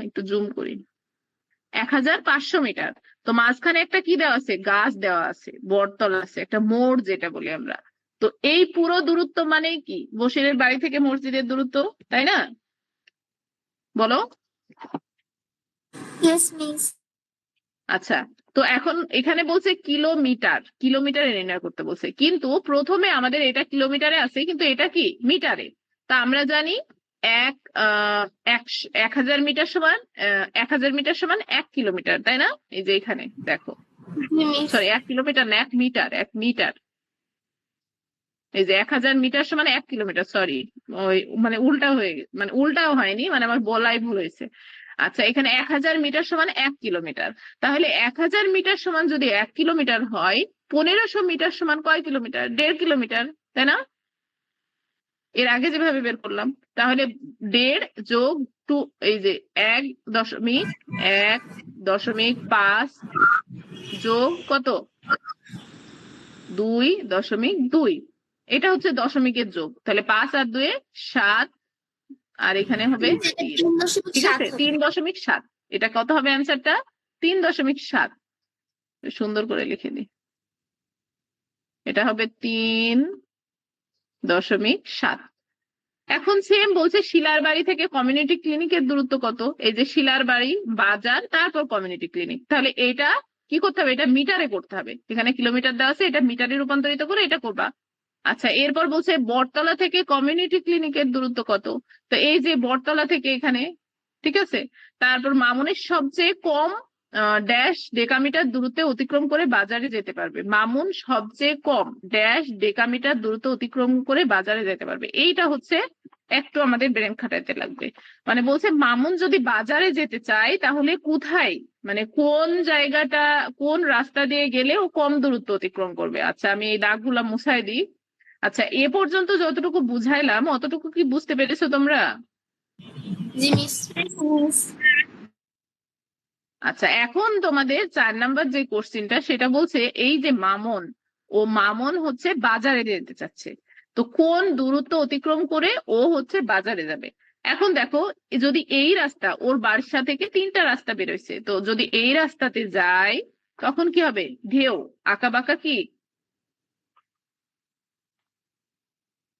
একটু জুম করি, 1500 মিটার। তো মাঝখানে একটা কি দেওয়া আছে? গাছ দেওয়া আছে, বটতলা আছে, একটা মোড় যেটা বলি আমরা। তো এই পুরো দূরত্ব মানে কি বশিরের বাড়ি থেকে মসজিদের দূরত্ব, তাই না? বলো। Yes miss. আচ্ছা, তো এখন এখানে বলছে কিলোমিটারে নির্ণয় করতে বলছে, কিন্তু প্রথমে আমাদের এটা কিলোমিটারে আছে, কিন্তু এটা কি মিটারে। তা আমরা জানি এক আহ 1000 মিটার সমান 1000 মিটার সমান 1 কিলোমিটার, তাই না? এই যে এখানে দেখো, মিস সরি 1 কিলোমিটার না, 1 মিটার, 1 মিটার। এই যে 1000 মিটার সমান 1 কিলোমিটার, সরি, ওই মানে উল্টা হয়ে গেছে, মানে উল্টাও হয়নি, মানে আমার বলাই ভুল হয়েছে। আচ্ছা, এখানে 1000 মিটার সমান 1 কিলোমিটার। তাহলে 1000 মিটার সমান যদি 1 কিলোমিটার হয়, 1500 মিটার সমান কয় কিলোমিটার? 1.5 কিলোমিটার, তাই না? এর আগে যেভাবে বের করলাম। তাহলে 1.5 যোগ 2, এই যে 1.5 যোগ কত? 2.2। এটা হচ্ছে দশমিকের যোগ, তাহলে 5 আর 2 7, আর এখানে হবে 3, ঠিক আছে, 3.7। এটা কত হবে অ্যান্সারটা? 3.7। সুন্দর করে লিখে দিই, এটা হবে 3.7। এখন সেম বলছে শিলার বাড়ি থেকে কমিউনিটি ক্লিনিকের দূরত্ব কত। এই যে শিলার বাড়ি, বাজার, তারপর কমিউনিটি ক্লিনিক, তাহলে এটা কি করতে হবে, এটা মিটারে করতে হবে। এখানে কিলোমিটার দেওয়া আছে, এটা মিটারে রূপান্তরিত করে এটা করবা। আচ্ছা, এরপর বলছে বটতলা থেকে কমিউনিটি ক্লিনিকের দূরত্ব কত। তো এই যে বটতলা থেকে এখানে, ঠিক আছে, তারপর মামুনের সবচেয়ে কম ড্যাশ ডেকামিটার দূরত্বে অতিক্রম করে বাজারে যেতে পারবে। মামুন সবচেয়ে কম ড্যাশ ডেকামিটার দূরত্ব অতিক্রম করে বাজারে যেতে পারবে। এইটা হচ্ছে একটু আমাদের ব্রেন খাটাতে লাগবে। মানে বলছে মামুন যদি বাজারে যেতে চায় তাহলে কোথায়, মানে কোন জায়গাটা, কোন রাস্তা দিয়ে গেলে ও কম দূরত্ব অতিক্রম করবে। আচ্ছা, আমি এই দাগগুলা মুছাই দিই। আচ্ছা, এ পর্যন্ত যতটুকু বুঝাইলাম অতটুকু কি বুঝতে পেরেছো তোমরা? জি মিস। আচ্ছা, এখন তোমাদের 4 নাম্বার যে কোশ্চেনটা সেটা বলছে এই যে মামন হচ্ছে বাজারে যেতে চাচ্ছে, তো কোন দূরত্ব অতিক্রম করে ও হচ্ছে বাজারে যাবে। এখন দেখো, যদি এই রাস্তা, ওর বাসা থেকে 3টা রাস্তা বেরোইছে, তো যদি এই রাস্তাতে যায় তখন কি হবে, ঢেউ, আঁকাবাঁকা কি,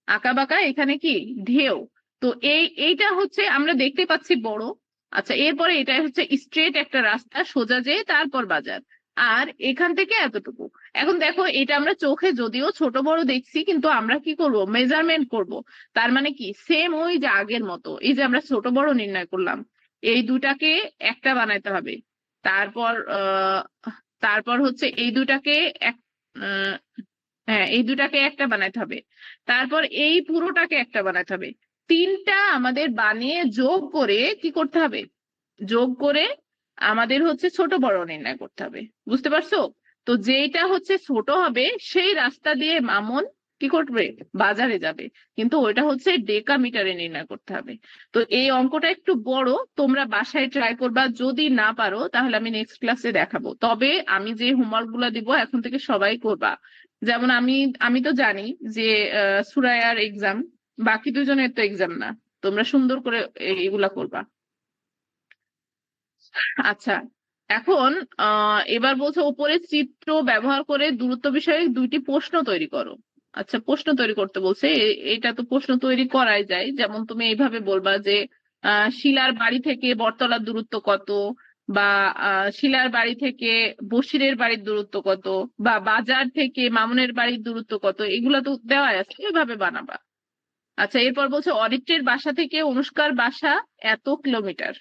আঁকাবাঁকা এখানে কি ঢেউ। তো এইটা হচ্ছে আমরা দেখতে পাচ্ছি বড়। আচ্ছা, এরপরে এটা হচ্ছে স্ট্রেট একটা রাস্তা, সোজা যেয়ে তারপর বাজার, আর এখান থেকে এতটুকু। এখন দেখো, এটা আমরা চোখে যদিও ছোট বড় দেখছি, কিন্তু আমরা কি করব, মেজারমেন্ট করব। তার মানে কি, সেম ওই যে আগের মতো, এই যে আমরা ছোট বড় নির্ণয় করলাম, এই দুটাকে একটা বানাইতে হবে। তারপর তারপর হচ্ছে এই দুটাকে এক, হ্যাঁ, এই দুটাকে একটা বানাইতে হবে। তারপর এই পুরোটাকে একটা বানাইতে হবে। 3টা আমাদের বানিয়ে যোগ করে কি করতে হবে, যোগ করে আমাদের হচ্ছে ছোট বড় নির্ণয় করতে হবে। বুঝতে পারছো? তো যেটা হচ্ছে ছোট হবে সেই রাস্তা দিয়ে মামুন কি করবে, বাজারে যাবে, কিন্তু ওইটা হচ্ছে ডেকামিটারে নির্ণয় করতে হবে। তো এই অঙ্কটা একটু বড়, তোমরা বাসায় ট্রাই করবা, যদি না পারো তাহলে আমি নেক্সট ক্লাসে দেখাবো। তবে আমি যে হোমওয়ার্ক গুলা দিব এখন থেকে সবাই করবা। যেমন আমি আমি তো জানি যে সুরায়ার এক্সাম, বাকি দুজনের তো এক্সাম না, তোমরা সুন্দর করে এগুলা করবা। আচ্ছা, এখন এবার বলছে ওপরে চিত্র ব্যবহার করে দূরত্ব বিষয়ে 2টি প্রশ্ন তৈরি করো। আচ্ছা, প্রশ্ন তৈরি করতে বলছে, এটা তো প্রশ্ন তৈরি করাই যায়। যেমন তুমি এইভাবে বলবা যে শিলার বাড়ি থেকে বটতলার দূরত্ব কত, বা শিলার বাড়ি থেকে বসিরের বাড়ির দূরত্ব কত, বা বাজার থেকে মামুনের বাড়ির দূরত্ব কত, এগুলা তো দেওয়া আছে, এভাবে বানাবা। আচ্ছা, এরপর বলছে অরিত্রের বাসা থেকে অনুষ্কার বাসা এত কিলোমিটার,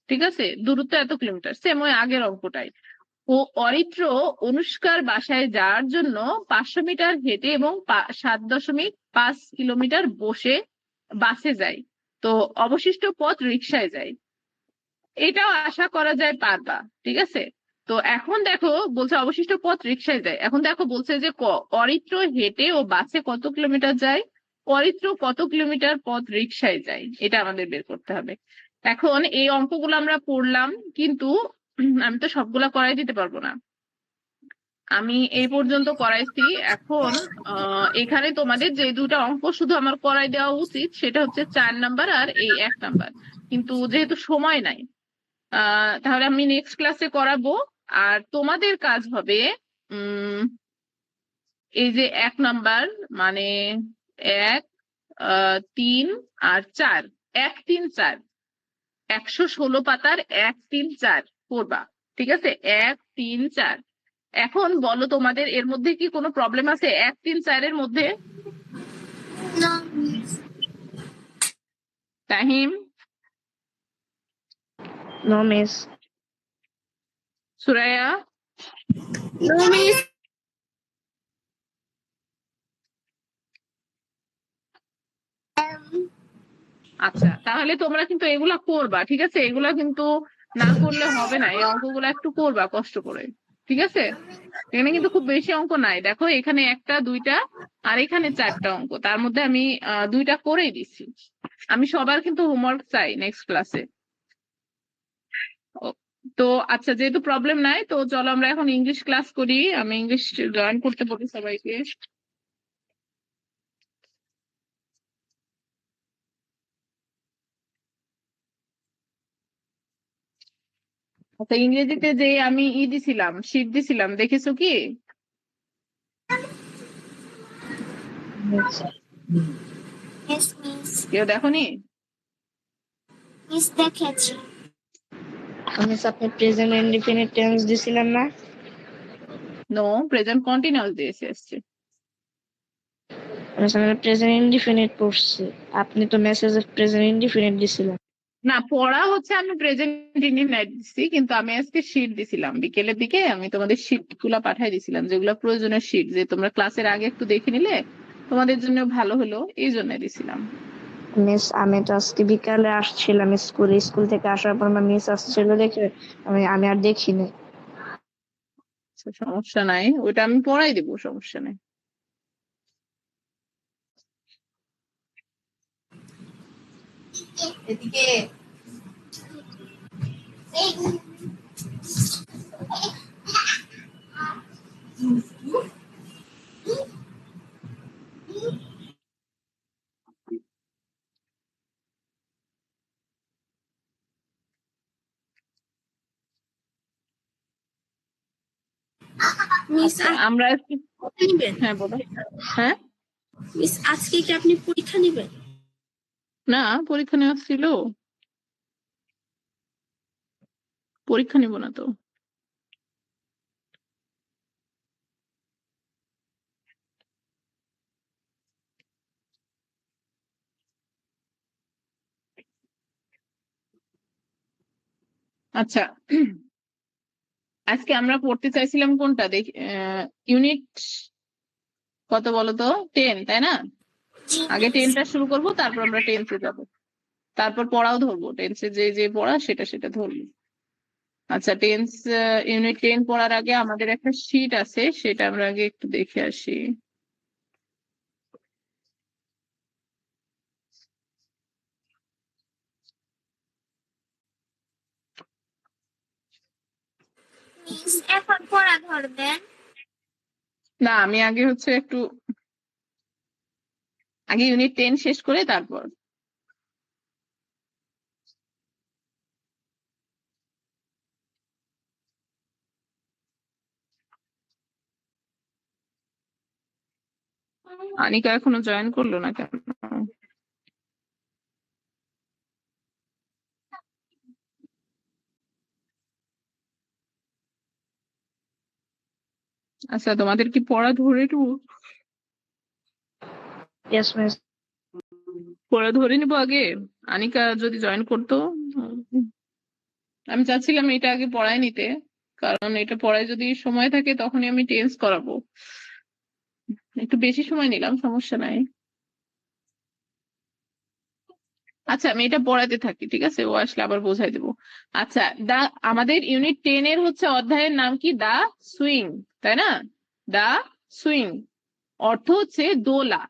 ঠিক আছে, দূরত্ব এত কিলোমিটার, সেম ওই আগের অঙ্কটাই। ও অরিত্র অনুষ্কার বাসায় যাওয়ার জন্য 500 মিটার হেঁটে এবং 7.5 কিলোমিটার বসে বাসে যায়, তো অবশিষ্ট পথ রিক্সায় যায়। এটাও আশা করা যায় পারবা, ঠিক আছে। তো এখন দেখো বলছে অবশিষ্ট পথ রিক্সায় যায়। এখন দেখো বলছে যে অরিত্র হেঁটে ও বাসে কত কিলোমিটার যায়, অরিত্র কত কিলোমিটার পথ রিক্সায় যায়, এটা আমাদের বের করতে হবে। এখন এই অঙ্কগুলো আমরা পড়লাম, কিন্তু আমি তো সবগুলা করাই দিতে পারবো না। আমি এই পর্যন্ত করাইছি। এখন এখানে তোমাদের যে 2টা অঙ্ক শুধু আমার করাই দেওয়া উচিত, সেটা হচ্ছে 4 নাম্বার আর এই 1 নাম্বার, কিন্তু যেহেতু সময় নাই তাহলে আমি নেক্সট ক্লাসে করাবো। আর তোমাদের কাজ হবে এই যে 1 নাম্বার, মানে 1, 3 আর 4, 1, 3, 4, 116 পাতার 1, 3, 4 করবা, ঠিক আছে, 1, 3, 4। এখন বলো তোমাদের এর মধ্যে কি কোনো প্রবলেম আছে 1, 3, 4 এর মধ্যে? No, miss. Tahim, No, miss. Suraiya, No miss. আচ্ছা, তাহলে তোমরা কিন্তু এগুলা করবা, ঠিক আছে, এগুলা কিন্তু না করলে হবে না, এই অঙ্কগুলো একটু করবা কষ্ট করে, ঠিক আছে। এখানে কিন্তু খুব বেশি অঙ্ক নাই, দেখো এখানে 1টা 2টা আর এখানে 4টা অঙ্ক, তার মধ্যে আমি 2টা করেই দিচ্ছি। আমি সবার কিন্তু হোমওয়ার্ক চাই নেক্সট ক্লাসে। তো আচ্ছা, যেহেতু প্রবলেম নাই, তো চলো আমরা এখন ইংলিশ ক্লাস করি। আমি ইংলিশ জয়েন করতে বলি সবাইকে। আচ্ছা, ইংরেজিতে যে আমি দিছিলাম, শীট দিছিলাম, দেখেছো কি? Miss. Yes, miss. কেউ দেখোনি? মিস দেখেছি। মিস আপনি প্রেজেন্ট ইনডিফিনিট টেন্স দিছিলেন না? নো, প্রেজেন্ট কন্টিনিউয়াস দিয়ে এসছে। আমি প্রেজেন্ট ইনডিফিনিট পড়ছি, আপনি তো মেসেজে প্রেজেন্ট ইনডিফিনিট দিছিলেন। না, পড়া হচ্ছে আমি প্রেজেন্ট ইনডিফিনাইট দিচ্ছি, কিন্তু আমি আজকে শিট দিছিলাম বিকেলের দিকে। আমি তোমাদের শিট গুলা পাঠাই দিছিলাম, যেগুলো প্রয়োজনীয় শিট, যে তোমরা ক্লাসের আগে একটু দেখে নিলে তোমাদের জন্য ভালো হলো, এই জন্য দিছিলাম। মিস আমি তো আজকে বিকালে আসছিলাম স্কুল থেকে আসার পর আমার মিস আসছিল দেখে আমি আর দেখিনি। আচ্ছা, সমস্যা নাই, ওটা আমি পড়াই দেবো, সমস্যা নাই। এদিকে মিস আচ্ছা, আমরা নিবেন? হ্যাঁ বলো। হ্যাঁ, মিস আজকে কি আপনি পরীক্ষা নিবেন? না, পরীক্ষা নেওয়া ছিল, পরীক্ষা নিব না তো। আচ্ছা, আজকে আমরা পড়তে চাইছিলাম কোনটা দেখি, ইউনিট কত বলো তো? 10, তাই না? জি আগে মিস। 10টা শুরু করব, তারপর আমরা টেন্সে যাব, তারপর পড়াও ধরবো, টেন্সে যে যে পড়া সেটা ধরবো। আচ্ছা, টেন্স ইউনিট 10 পড়ার আগে আমাদের একটা শীট আছে, সেটা আমরা আগে একটু দেখে আসি। মিস এখন পড়া ধরবেন? না, আমি আগে হচ্ছে একটু আগে ইউনিট 10 শেষ করে তারপর। আনিকা এখনো জয়েন করলো না কেন? আচ্ছা, তোমাদের কি পড়া ধরে নিবো? Yes miss. পড়া ধরে নিবো আগে, আনিকা যদি জয়েন করতো। আমি চাচ্ছিলাম এটা আগে পড়ায় নিতে, কারণ এটা পড়ায় যদি সময় থাকে তখনই আমি টেন্স করাবো। একটু বেশি সময় নিলাম, সমস্যা নাই। আচ্ছা, আমি এটা পড়াতে থাকি, ঠিক আছে, ও আসলে আবার বোঝাই দেবো। আচ্ছা, আমাদের ইউনিট 10 এর হচ্ছে অধ্যায়ের নাম কি? দা সুইং, তাই না? দা সুইং অর্থ হচ্ছে দোলা।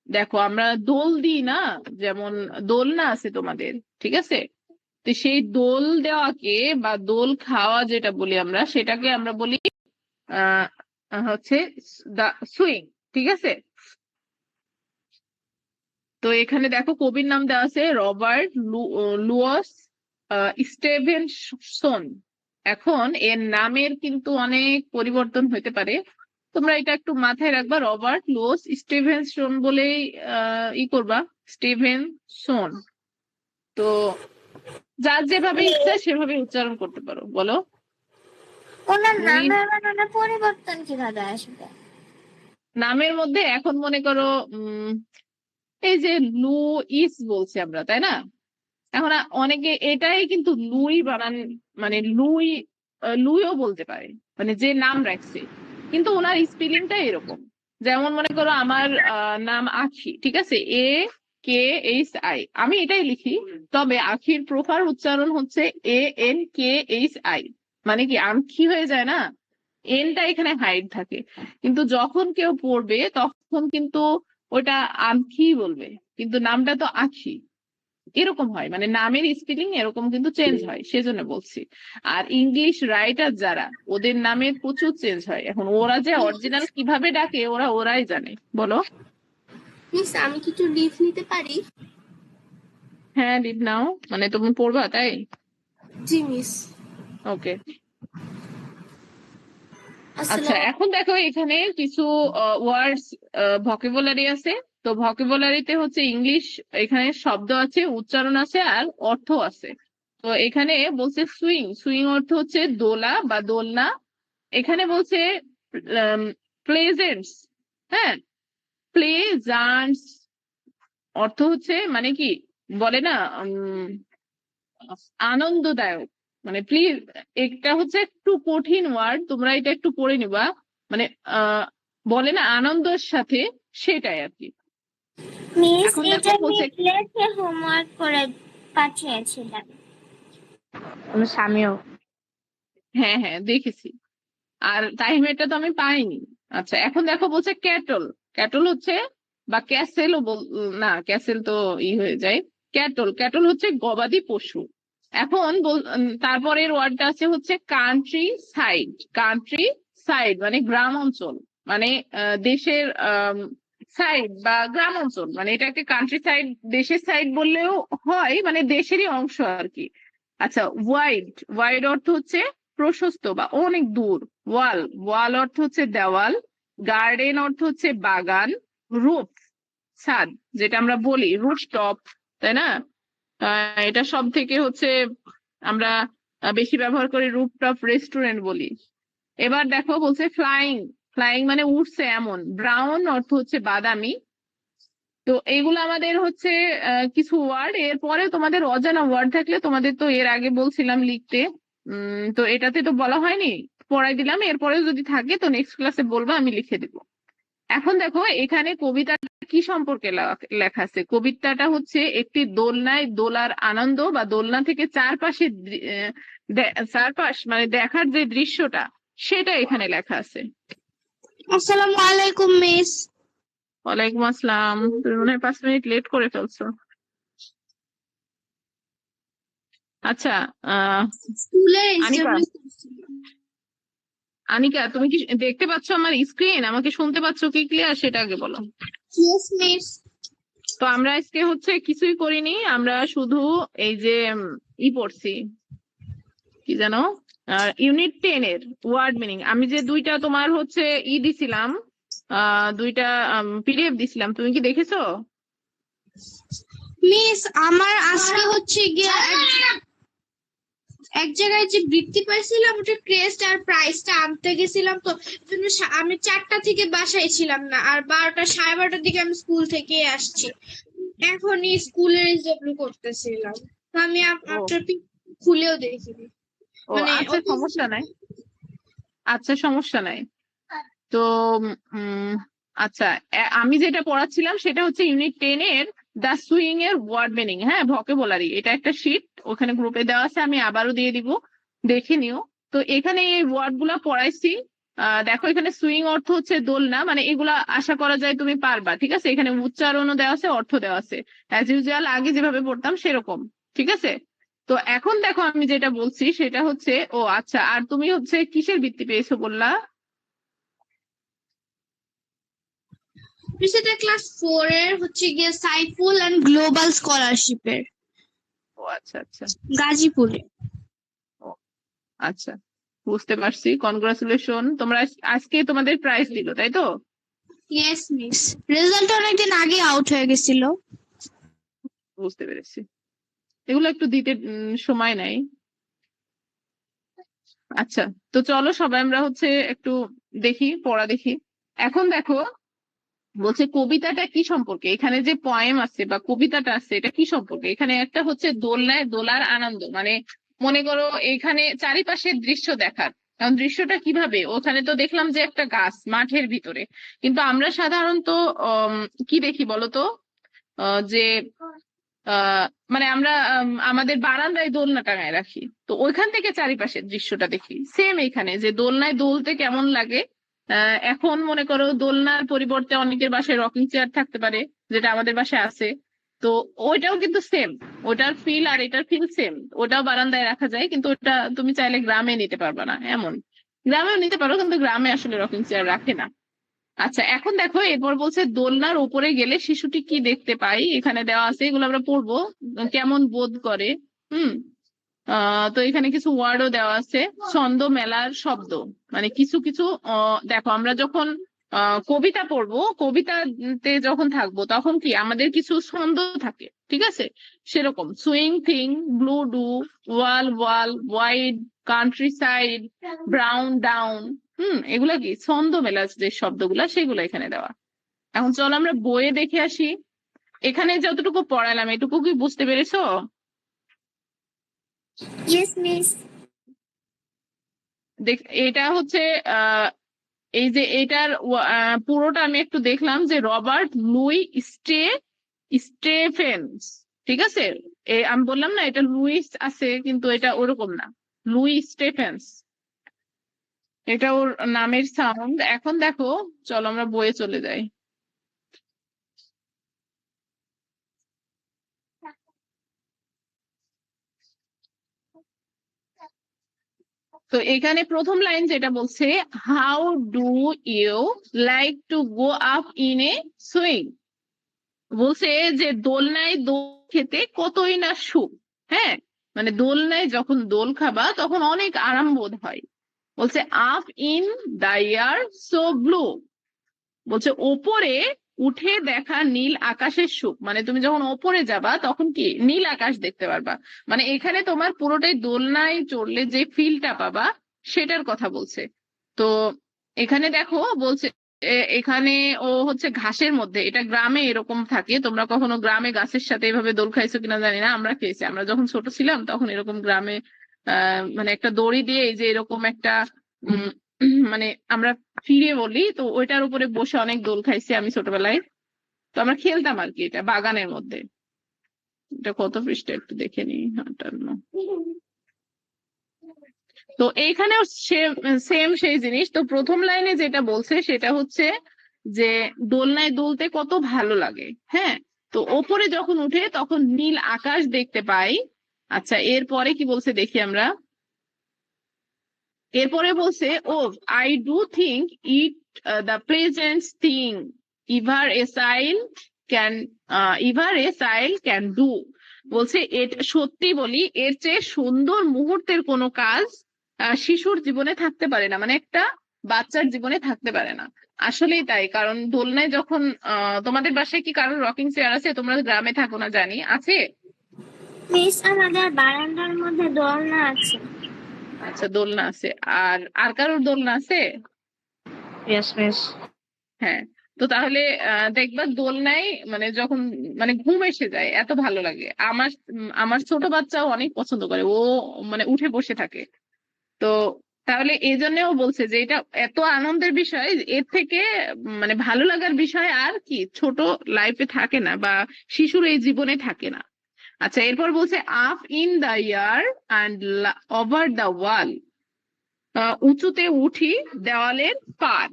দেখো, আমরা দোল দিই না, যেমন দোলনা আছে তোমাদের, ঠিক আছে? তো সেই দোল দেওয়াকে বা দোল খাওয়া যেটা বলি আমরা, সেটাকে আমরা বলি আহ হচ্ছে দা সুইং, ঠিক আছে? তো এখানে দেখো কবির নাম দেওয়া আছে রবার্ট লুয়াস স্টিভেনসন। এখন এর নামের কিন্তু অনেক পরিবর্তন হতে পারে, তোমরা এটা একটু মাথায় রাখবা। রবার্ট লুয়াস স্টিভেনসন বলেই করবা, স্টিভেনসন। তো যার যেভাবে ইচ্ছা সেভাবে উচ্চারণ করতে পারো, বলো। ওনার উনি নামের মানে পরিবর্তন কিভাবে আসবে? নামের মধ্যে এখন মনে করো এই যে লুইস বলছি আমরা, তাই না? এখন অনেকে এটাই কিন্তু লুই বানান, মানে লুইও বলতে পারে, মানে যে নাম রাখছে, কিন্তু ওনার স্পেলিংটা এরকম। যেমন মনে করো আমার নাম আখি, ঠিক আছে, AKHI, আমি এটাই লিখি, তবে আখির প্রপার উচ্চারণ হচ্ছে ANKHI, মানে কি আখি হয়ে যায় না, এনটা এখানে হাইড থাকে। কিন্তু যখন কেউ পড়বে তখন কিন্তু ওটা আখি বলবে, কিন্তু নামটা তো আখি, এরকম হয়, মানে নামের স্পেলিং এরকম কিন্তু চেঞ্জ হয়, সেজন্য বলছি। আর ইংলিশ রাইটার যারা, ওদের নামের প্রচুর চেঞ্জ হয়, এখন ওরা যে অরিজিনাল কিভাবে ডাকে ওরাই জানে, বলো। মিস আমি কি একটু লিভ নিতে পারি? হ্যাঁ, লিভ নাও, মানে তুমি পড়বা তাই? জি মিস। ওকে। আচ্ছা, আসসালাম। এখন দেখো এখানে কিছু ওয়ার্ডস ভকেবুলারি আছে। তো ভকেবুলারিতে হচ্ছে ইংলিশ, এখানে শব্দ আছে, উচ্চারণ আছে, আর অর্থ আছে। তো এখানে বলছে সুইং, সুইং অর্থ হচ্ছে দোলা বা দোলনা। এখানে বলছে প্লেজেন্টস, হ্যাঁ, প্লেজান্টস অর্থ হচ্ছে মানে কি বলে না, আনন্দদায়ক, মানে প্লিজ, এটা হচ্ছে একটু কঠিন ওয়ার্ড, তোমরা এটা একটু পড়ে নিবা, মানে বলে না আনন্দের সাথে, সেটাই আর কি। মিস এখন এটা দেখো আমি বলছে, প্লেসে হোমওয়ার্ক করে পাঠিয়েছিলাম। আমি সামিও। হ্যাঁ হ্যাঁ দেখেছি, আর টাইমেরটা তো আমি পাইনি। আচ্ছা এখন দেখো বলছে ক্যাটল, ক্যাটল হচ্ছে বা ক্যাসেলও না, ক্যাসেল তো হয়ে যায়, ক্যাটল, ক্যাটল হচ্ছে গবাদি পশু। এখন তারপরের ওয়ার্ডটা আছে হচ্ছে কান্ট্রি সাইড, কান্ট্রি সাইড মানে গ্রাম অঞ্চল, মানে দেশের সাইড বা গ্রাম অঞ্চল, মানে এটাকে কান্ট্রি সাইড, দেশের সাইড বললেও হয়, মানে দেশেরই অংশ আর কি। আচ্ছা ওয়াইড, ওয়াইড অর্থ হচ্ছে প্রশস্ত বা অনেক দূর। ওয়াল, ওয়াল অর্থ হচ্ছে দেওয়াল। গার্ডেন অর্থ হচ্ছে বাগান। রুফ, ছাদ, যেটা আমরা বলি রুফটপ, তাই না? এটা সব থেকে হচ্ছে আমরা বেশি ব্যবহার করি, রুফটপ রেস্টুরেন্ট বলি। এবার দেখো বলছে ফ্লাইং, ফ্লাইং মানে উড়ছে এমন। ব্রাউন অর্থ হচ্ছে বাদামি। তো এইগুলো আমাদের হচ্ছে কিছু ওয়ার্ড। এরপরে তোমাদের অজানা ওয়ার্ড থাকলে তোমাদের তো এর আগে বলছিলাম লিখতে, তো এটাতে তো বলা হয়নি, পড়াই দিলাম। এরপরে যদি থাকে তো নেক্সট ক্লাসে বলবো, আমি লিখে দিব। এখন দেখো এখানে কবিতাটা কি সম্পর্কে লেখা আছে। কবিতাটা হচ্ছে একটি দোলনায় দোলার আনন্দ বা দোলনা থেকে চারপাশে চারপাশ মানে দেখার যে দৃশ্যটা, সেটা এখানে লেখা আছে। আসসালামু আলাইকুম মিস। ওয়ালাইকুম আসসালাম। তুমি মনে হয় 5 মিনিট লেট করে ফেলছো। আচ্ছা স্কুলে আনিকা, আনিকা তুমি কি দেখতে পাচ্ছ আমার স্ক্রিন? আমাকে শুনতে পাচ্ছ কি ক্লিয়ার, সেটা আগে বলো। Yes miss. তো আমরা আজকে হচ্ছে কিছুই করিনি, আমরা শুধু এই যে পড়ছি, কি জানো, ইউনিট 10 এর ওয়ার্ড মিনিং। আমি যে দুইটা তোমার হচ্ছে দিছিলাম, দুইটা পিডিএফ দিছিলাম, তুমি কি দেখেছো? মিস আমার আজকে হচ্ছে গিয়ে এক জায়গায় যে বৃত্তি পাইছিলাম, ওটা ক্রেস্ট আর প্রাইসটা আনতে গেছিলাম, তো এজন্য আমি 4টা থেকে বাসায় ছিলাম না, আর 12টা 12:30টার দিকে আমি স্কুল থেকে আসছি। এখনই স্কুলের রিজেবল করতেছিলাম, তো আমি ও আপনার খুলেও দেখিনি। ও মানে আচ্ছা সমস্যা নাই, আচ্ছা সমস্যা নাই। তো উম আচ্ছা, আমি যেটা পড়াচ্ছিলাম সেটা হচ্ছে ইউনিট 10 এর দা সুইং এর ওয়ার্ড মিনিং, হ্যাঁ, ভোকাবুলারি। এটা একটা শীট, ওখানে গ্রুপে দেওয়া আছে, আমি আবারও দিয়ে দিব, দেখে নিও। তো এখানে এই ওয়ার্ড গুলা পড়াইছি। দেখো এখানে সুইং অর্থ হচ্ছে দোলনা, মানে এগুলা আশা করা যায় তুমি পারবা, ঠিক আছে? এখানে উচ্চারণও দেওয়া আছে, অর্থ দেওয়া আছে, অ্যাজ ইউজুয়াল আগে যেভাবে পড়তাম সেরকম, ঠিক আছে? তো এখন দেখো আমি যেটা বলছি সেটা হচ্ছে, ও আচ্ছা, আর তুমি হচ্ছে কিসের বৃত্তি পেয়েছো বললা? সেটা ক্লাস 4 এর হচ্ছে গিয়ে সাইফুল এন্ড গ্লোবাল স্কলারশিপের, ও আচ্ছা আচ্ছা, গাজীপুরে। ও আচ্ছা, বুঝতে পারছি। কনগ্রাচুলেশন, তোমরা আজকে তোমাদের প্রাইজ দিল, তাই তো? ইয়েস মিস, রেজাল্ট অনেকদিন আগে আউট হয়ে গেছিল। বুঝতে পেরেছি, এগুলো একটু দিতে সময় নেয়। আচ্ছা, তো চলো সবাই আমরা হচ্ছে একটু দেখি, পড়া দেখি। এখন দেখো বলছে কবিতাটা কি সম্পর্কে, এখানে যে পয়েম আছে বা কবিতাটা আছে এটা কি সম্পর্কে। এখানে একটা হচ্ছে দোলনায় দোলার আনন্দ, মানে মনে করো এখানে চারিপাশের দৃশ্য দেখার। কারণ দৃশ্যটা কিভাবে, ওখানে তো দেখলাম যে একটা গাছ মাঠের ভিতরে, কিন্তু আমরা সাধারণত কি দেখি বলতো, যে মানে আমরা আমাদের বারান্দায় দোলনা টাঙায় রাখি, তো ওইখান থেকে চারিপাশের দৃশ্যটা দেখি। সেম এখানে যে দোলনায় দুলতে কেমন লাগে। এখন মনে করো দোলনার পরিবর্তে অনেকের বাসায় রকিং চেয়ার থাকতে পারে, যেটা আমাদের বাসায় আছে। তো ওইটাও কিন্তু সেম, ওটার ফিল আর এটার ফিল সেম। ওটাও বারান্দায় রাখা যায়, কিন্তু ওটা তুমি চাইলে গ্রামে নিতে পারবে না, এমন। গ্রামেও নিতে পারো, কিন্তু গ্রামে আসলে রকিং চেয়ার রাখে না। আচ্ছা এখন দেখো এরপর বলছে দোলনার উপরে গেলে শিশুটি কি দেখতে পাই, এখানে দেওয়া আছে, এগুলো আমরা পড়বো। কেমন বোধ করে, হুম। তো এখানে কিছু ওয়ার্ডও দেওয়া আছে। ছন্দ মেলার শব্দ, মানে কিছু কিছু দেখো আমরা যখন কবিতা পড়বো, কবিতাতে যখন থাকবো তখন কি আমাদের কিছু ছন্দ থাকে, ঠিক আছে? সেরকম swing thing, blue do, wall wall, wide, country side, brown down, এগুলা কি ছন্দ মেলাজ যে শব্দগুলা সেগুলো এখানে দেওয়া। এখন চলো আমরা বইয়ে দেখে আসি। এখানে যতটুকু পড়ালাম এটুকু কি বুঝতে পেরেছো? Yes miss. দেখ, এটা হচ্ছে আহ এই যে এটার পুরোটা আমি একটু দেখলাম যে রবার্ট লুই স্টেফেন্স, ঠিক আছে। আমি বললাম না এটা লুইস আছে, কিন্তু এটা ওরকম না, লুই স্টেফেন্স, এটা ওর নামের সাউন্ড। এখন দেখো, চলো আমরা বইয়ে চলে যাই। তো এখানে প্রথম লাইন যেটা বলছে, how do you like to go up in a swing, বলছে যে দোলনায় দোল খেতে কতই না সুখ। হ্যাঁ, মানে দোলনায় যখন দোল খাবা তখন অনেক আরাম বোধ হয়। বলছে up in the air so blue, বলছে ওপরে উঠে দেখা নীল আকাশের সুখ, মানে তুমি যখন ওপরে যাবা তখন কি নীল আকাশ দেখতে পারবা। মানে এখানে তোমার পুরোটাই দোলনায় চড়লে যে ফিলটা পাবা সেটার কথা বলছে। তো এখানে দেখো বলছে এখানে ও হচ্ছে ঘাসের মধ্যে, এটা গ্রামে এরকম থাকে। তোমরা কখনো গ্রামে গাছের সাথে এভাবে দোল খাইছো কিনা জানি না, আমরা খেয়েছি। আমরা যখন ছোট ছিলাম তখন এরকম গ্রামে মানে একটা দড়ি দিয়ে এই যে এরকম একটা উম মানে আমরা ফিরে বলি, তো ওইটার উপরে বসে অনেক দোল খাইছি আমি ছোটবেলায়। তো আমরা খেলতাম আর কি, এটা বাগানের মধ্যে। এটা কত পৃষ্ঠা একটু দেখে নি, 58। তো এইখানেও সেম সেই জিনিস। তো প্রথম লাইনে যেটা বলছে সেটা হচ্ছে যে দোলনায় দুলতে কত ভালো লাগে। হ্যাঁ, তো ওপরে যখন উঠে তখন নীল আকাশ দেখতে পাই। আচ্ছা, এরপরে কি বলছে দেখি আমরা। এরপরে বলছে, oh I do think it the present thing ever a child can ever a child can do, বলছে এটা সত্যি বলি, এর চেয়ে সুন্দর মুহূর্তের কোনো কাজ শিশুর জীবনে থাকতে পারে না, মানে একটা বাচ্চার জীবনে থাকতে পারে না। আসলেই তাই, কারণ দোলনায় যখন তোমাদের বাসায় কি কারোর রকিং চেয়ার আছে? তোমরা গ্রামে থাকো না জানি, আছে? মিস আমাদের বারান্দার মধ্যে দোলনা আছে। আচ্ছা, দোলনা আছে। আর আর কারোর দোলনা আছে? Yes miss. হ্যাঁ। তো তাহলে দেখবা দোলনায় মানে যখন মানে ঘুম এসে যায় এত ভালো লাগে। আমার ছোট বাচ্চাও অনেক পছন্দ করে, ও মানে উঠে বসে থাকে। তো তাহলে এই জন্যও বলছে যে এটা এত আনন্দের বিষয়, এর থেকে মানে ভালো লাগার বিষয় আর কি ছোট লাইফে থাকে না, বা শিশুর এই জীবনে থাকে না। আচ্ছা, এরপর বলছে up in the air and over the wall, উঁচুতে উঠি দেওয়ালের পার।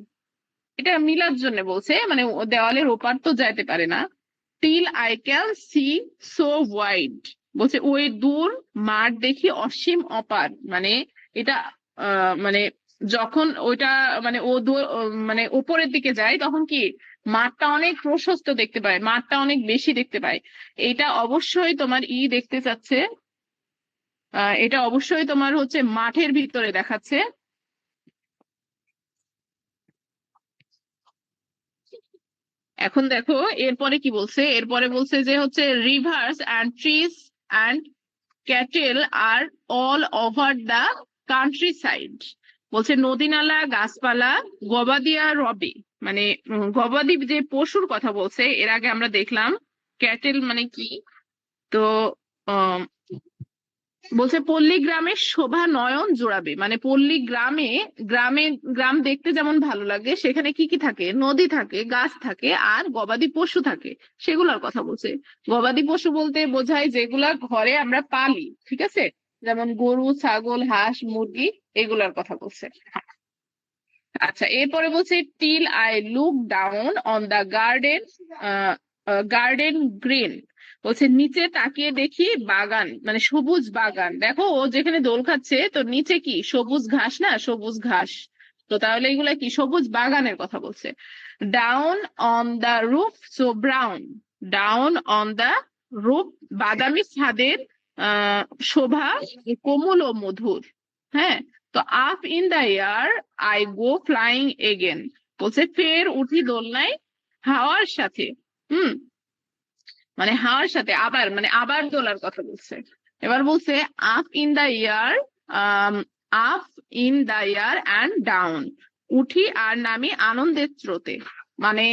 এটা মিলার জন্য বলছে, মানে ও দেওয়ালের ওপার তো যাইতে পারে না। Till I can see so wide, বলছে ওই দূর মাঠ দেখি অসীম অপার। মানে এটা মানে যখন ওইটা মানে মানে ওপরের দিকে যায় তখন কি মাঠটা অনেক প্রশস্ত দেখতে পায়, মাঠটা অনেক বেশি দেখতে পায়। এটা অবশ্যই তোমার দেখতে চাচ্ছে, এটা অবশ্যই তোমার হচ্ছে মাঠের ভিতরে দেখাচ্ছে। এখন দেখো এরপরে কি বলছে। এরপরে বলছে যে হচ্ছে rivers and trees and cattle আর all over the countryside, বলছে নদী নালা গাছপালা গবাদি আর রবে, মানে গবাদি যে পশুর কথা বলছে এর আগে আমরা দেখলাম। ক্যাটেল মানে কি, তো বলছে পল্লী গ্রামের শোভা নয়ন জোড়াবে, মানে পল্লী গ্রাম দেখতে যেমন ভালো লাগে, সেখানে কি কি থাকে, নদী থাকে, গাছ থাকে, আর গবাদি পশু থাকে, সেগুলোর কথা বলছে। গবাদি পশু বলতে বোঝায় যেগুলা ঘরে আমরা পালি, ঠিক আছে, যেমন গরু ছাগল হাঁস মুরগি, এগুলার কথা বলছে। আচ্ছা, এরপরে বলছে till I look down on the garden green, বলছে নিচে তাকিয়ে দেখি বাগান, মানে সবুজ বাগান। দেখো ও যেখানে দোল খাচ্ছে তো নিচে কি সবুজ ঘাস, না সবুজ ঘাস। তো তাহলে এগুলা কি সবুজ বাগানের কথা বলছে। Down on the roof so brown, down on the roof বাদামি ছাদের শোভা কোমল ও মধুর। হ্যাঁ, তো up in the air I go flying again, বলছে ফের উঠি দোলনায় হাওয়ার সাথে। হুম, মানে হাওয়ার সাথে আবার, মানে আবার দোলার কথা বলছে। এবার বলছে up in the air, up in the air and down, উঠি আর নামি আনন্দের স্রোতে। মানে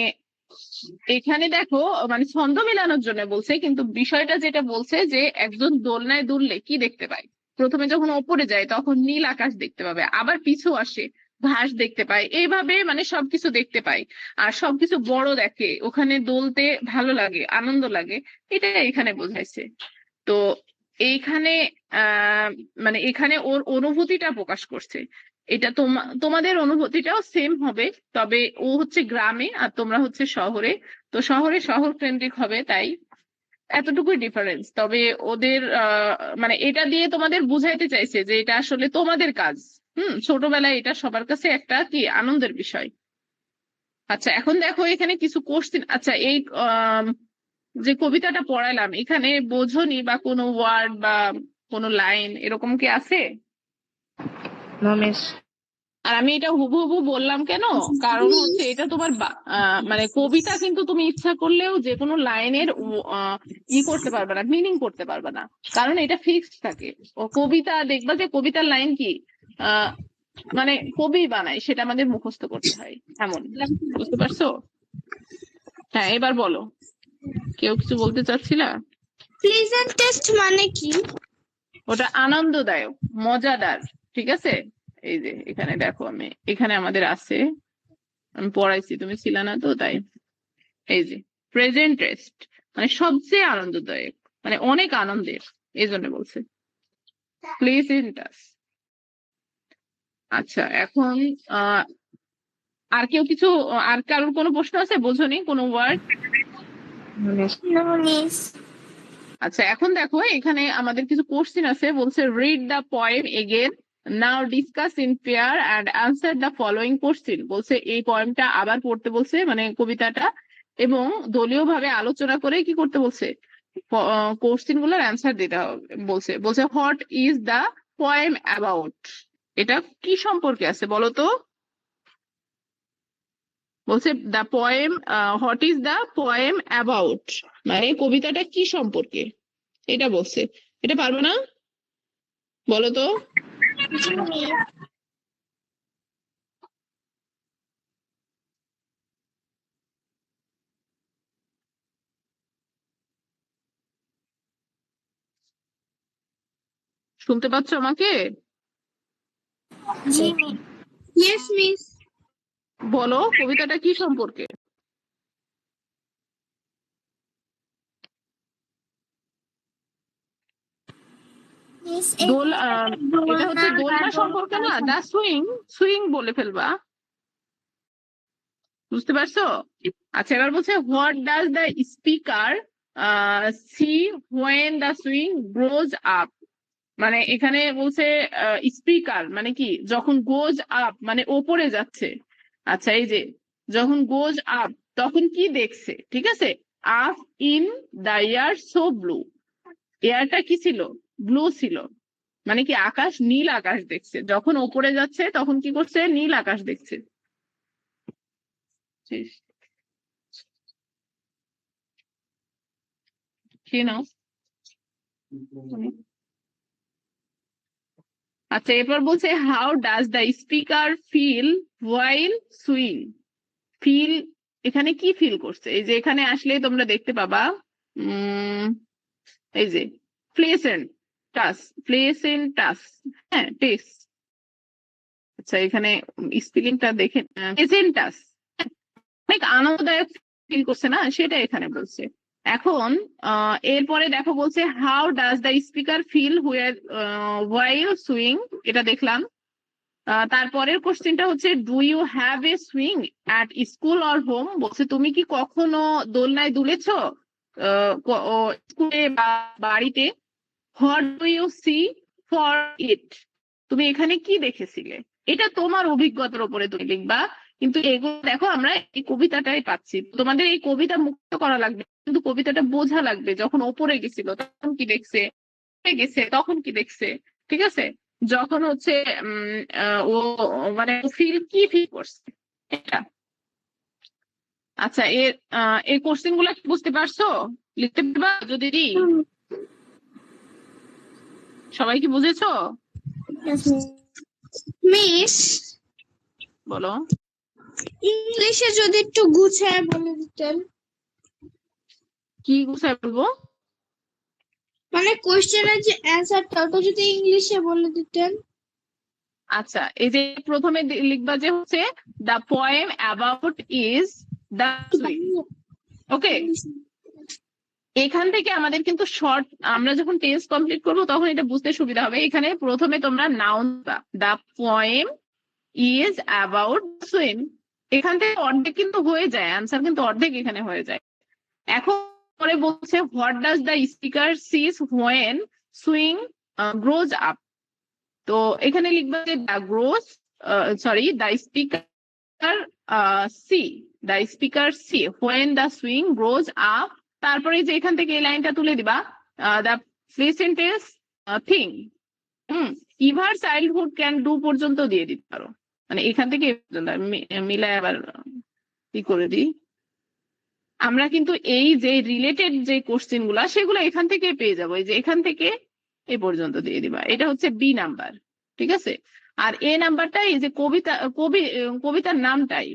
এখানে দেখো, মানে ছন্দ মেলানোর জন্য বলছে, কিন্তু বিষয়টা যেটা বলছে যে একজন দোলনায় দুললে কি দেখতে পায়। প্রথমে যখন ওপরে যায় তখন নীল আকাশ দেখতে পাবে, আবার পিছু আসে ঘাস দেখতে পায়, এইভাবে মানে সবকিছু দেখতে পায়। আর সবকিছু বড় দেখে, ওখানে দোলতে ভালো লাগে, আনন্দ লাগে, এটা এখানে বোঝাইছে। তো এইখানে মানে এখানে ওর অনুভূতিটা প্রকাশ করছে। এটা তোমাদের অনুভূতিটাও সেম হবে, তবে ও হচ্ছে গ্রামে আর তোমরা হচ্ছে শহরে। তো শহরে শহর কেন্দ্রিক হবে, তাই এতটুকুই ডিফারেন্স। তবে ওদের মানে এটা দিয়ে তোমাদের বুঝাইতে চাইছে যে এটা আসলে তোমাদের কাজ। ছোটবেলায় এটা সবার কাছে একটা কি আনন্দের বিষয়। আচ্ছা, এখন দেখো এখানে কিছু কোশ্চেন। আচ্ছা, এই যে কবিতাটা পড়ালাম এখানে বোঝনি বা কোনো ওয়ার্ড বা কোনো লাইন এরকম কি আছে? No miss. আর আমি এটা হুবহু বললাম কেন, কারণ হচ্ছে এটা তোমার মানে কবিতা, কিন্তু তুমি ইচ্ছা করলেও যে কোনো লাইনের করতে পারবে না, মিনিং করতে পারবে না, কারণ এটা ফিক্সড থাকে। ও কবিতা দেখবা যে কবিতার লাইন কি মানে কবি বানায়, সেটা আমাদের মুখস্থ করতে হয় এমন। বুঝতে পারছো? হ্যাঁ, এবার বলো, কেউ কিছু বলতে চাচ্ছিলা? প্লেজেন্ট টেস্ট মানে কি? ওটা আনন্দদায়ক, মজাদার, ঠিক আছে। এই যে এখানে দেখো, আমি এখানে আমাদের আছে, আমি পড়াইছি, তুমি ছিল না তো তাই। এই যে প্রেজেন্ট টেস্ট মানে সবচেয়ে আনন্দদায়ক, মানে অনেক আনন্দের, এই জন্য বলছে প্লেজেন্টাস। আচ্ছা, এখন আর কেউ কিছু, আর কারোর কোনো প্রশ্ন আছে? বোঝনি কোনো word? No miss. No miss. আচ্ছা, এখন দেখো এখানে আমাদের কিছু কোশ্চেন আছে। বলছে read the poem again, now discuss in pair and answer the following question. বলছে এই পোয়েমটা আবার পড়তে বলছে, মানে কবিতাটা, এবং দলীয় ভাবে আলোচনা করে কি করতে বলছে, কোশ্চেন গুলোর অ্যান্সার দিতে হবে বলছে। বলছে what is the poem about, এটা কি সম্পর্কে আছে বলো তো। বলছে the poem, what is the poem about, মানে কবিতাটা কি সম্পর্কে, এটা বলছে। এটা পারবে না? বলো তো। শুনতে পাচ্ছ আমাকে? জি মিস। Yes miss. বলো কবিতাটা কি সম্পর্কে। মিস দোল এটা হচ্ছে দোলনা সম্পর্কে না, দা সুইং, সুইং বলে ফেলবা। বুঝতে পারছো? আচ্ছা, এবার বলছে what does the speaker see when the swing grows up. মানে এখানে বলছে স্পিকার মানে কি, যখন গোজ আপ মানে ওপরে যাচ্ছে। আচ্ছা, এই যে যখন গোজ আপ তখন কি দেখছে, ঠিক আছে। Up in the air so blue, এয়ারটা কি ছিল, ব্লু ছিল, মানে কি আকাশ, নীল আকাশ দেখছে। যখন ওপরে যাচ্ছে তখন কি করছে, নীল আকাশ দেখছে। শেষ। খেয়ে নাও। আচ্ছা, এরপর বলছে how does the speaker feel while swing. Feel, এখানে কি ফিল করছে, এই যে এখানে আসলে তোমরা দেখতে পাবা এই যে প্লেসেন্ট টাচ, প্লেসেন্ট টাচ, হ্যাঁ টেস্ট। আচ্ছা, এখানে স্পেলিংটা দেখে, প্লেসেন্ট টাচ, অনেক আনন্দদায়ক ফিল করছে না, সেটা এখানে বলছে। এখন এরপরে দেখো বলছে how does the speaker feel while swing, এটা দেখলাম। তারপরের কোশ্চেনটা হচ্ছে do you have a swing at school or home. বলছে তুমি কি কখনো দোলনায় দুলেছ স্কুলে বা বাড়িতে। What do you see for it, তুমি এখানে কি দেখেছিলে, এটা তোমার অভিজ্ঞতার উপরে তুমি লিখবা। কিন্তু এগুলো দেখো আমরা এই কবিতাটাই পাচ্ছি, তোমাদের এই কবিতা মুক্ত করা লাগবে, কিন্তু কবিতাটা বোঝা লাগবে। যখন ওপরে গেছিল তখন কি দেখছে, গেছে তখন কি দেখছে, ঠিক আছে। যখন হচ্ছে ও মানে ফিল কি ফিল করছে এটা। আচ্ছা, এই কোশ্চেন গুলা বুঝতে পারছো, লিখতে পারবা যদি দিই? সবাই কি বুঝেছো? মিস বলো। ইংলিশে যদি একটু গুছায় বলে দিতেন। কি গুছায় বলবো? মানে কোশ্চেনের যে অ্যান্সারটা ওটা যদি ইংলিশে বলে দিতেন। আচ্ছা, এই যে প্রথমে লিখবা যে হচ্ছে the poem about is the swing. Okay, এখান থেকে আমাদের কিন্তু শর্ট, আমরা যখন টেন্স কমপ্লিট করবো তখন এটা বুঝতে সুবিধা হবে। এখানে প্রথমে তোমরা noun, the poem is about swim, এখান থেকে অর্ধেক কিন্তু হয়ে যায়, অ্যান্সার কিন্তু অর্ধেক এখানে হয়ে যায়। এখন পরে বলছে what does the speaker sees when swing grows up. তো এখানে লিখবা যে the grows, sorry, the speaker see, the speaker see when the swing grows up. তারপরে যে এখান থেকে এই লাইনটা তুলে দিবা, the pleasantest thing, ever childhood can do পর্যন্ত দিয়ে দিতে পারো। মানে এখান থেকে এই পর্যন্ত মিলায় আবার কি করে দিই, আমরা কিন্তু এই যে রিলেটেড যে কোশ্চেন গুলা সেগুলো এখান থেকে পেয়ে যাবো। এই যে এখান থেকে এ পর্যন্ত দিয়ে দিবা, এটা হচ্ছে বি নাম্বার, ঠিক আছে। আর এ নাম্বারটা এই যে কবিতার নামটাই।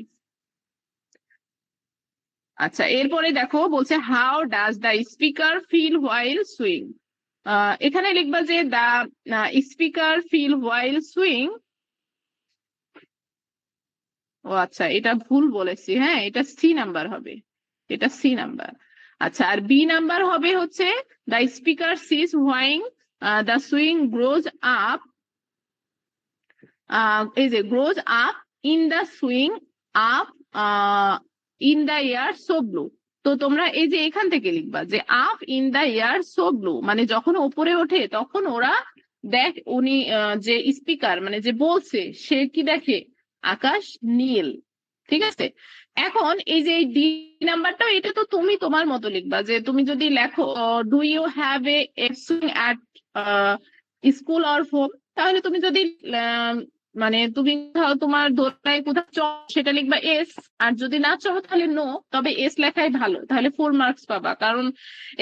আচ্ছা, এরপরে দেখো বলছে how does the speaker feel while swing. এখানে লিখবা যে the speaker feel while swing. ও আচ্ছা, এটা ভুল বলেছি, হ্যাঁ, এটা সি নাম্বার হবে, এটা সি নাম্বার। আচ্ছা, আর বি নাম্বার হবে হচ্ছে the speaker sees when the swing grows up, এই যে grows up in the swing up in the air so blue. তো তোমরা এই যে এখান থেকে লিখবা যে up in the air so blue, মানে যখন ওপরে ওঠে তখন ওরা দেখ, উনি যে স্পিকার মানে যে বলছে সে কি দেখে, আকাশ নীল, ঠিক আছে। এখন এই যে ডি নাম্বারটা, এটা তো তুমি তোমার মতো লিখবা, যে তুমি যদি লেখো do you have a swing at school or home, তাহলে তুমি যদি মানে তুমি তোমার দোতলায় কোথাও চড় সেটা লিখবা এস, আর যদি না চড়ো তাহলে নো, তবে এস লেখাই ভালো, তাহলে 4 মার্কস পাবা। কারণ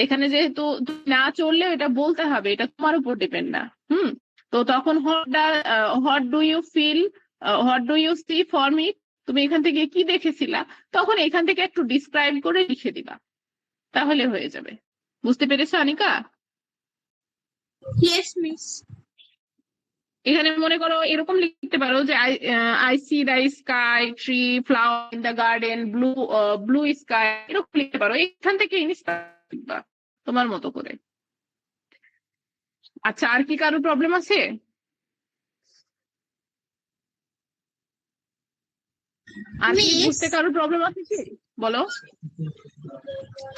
এখানে যেহেতু তুমি না চললেও এটা বলতে হবে, এটা তোমার উপর ডিপেন্ড না। তো তখন what do you feel, what do you see for me, তুমি এখান থেকে কি দেখেছিলা, তখন এখান থেকে একটু ডিসক্রাইব করে লিখে দিবা, তাহলে হয়ে যাবে। বুঝতে পেরেছো অনিকা? Yes miss. এখানে মনে করো এরকম লিখতে পারো যে I C the sky, tree, flower in the garden, blue sky, এরকম লিখতে পারো। এখান থেকে লিখবা তোমার মতো করে। আচ্ছা, আর কি কারো প্রবলেম আছে? আর কি মিস, বুঝতে কারো প্রবলেম আছে কি, বলো।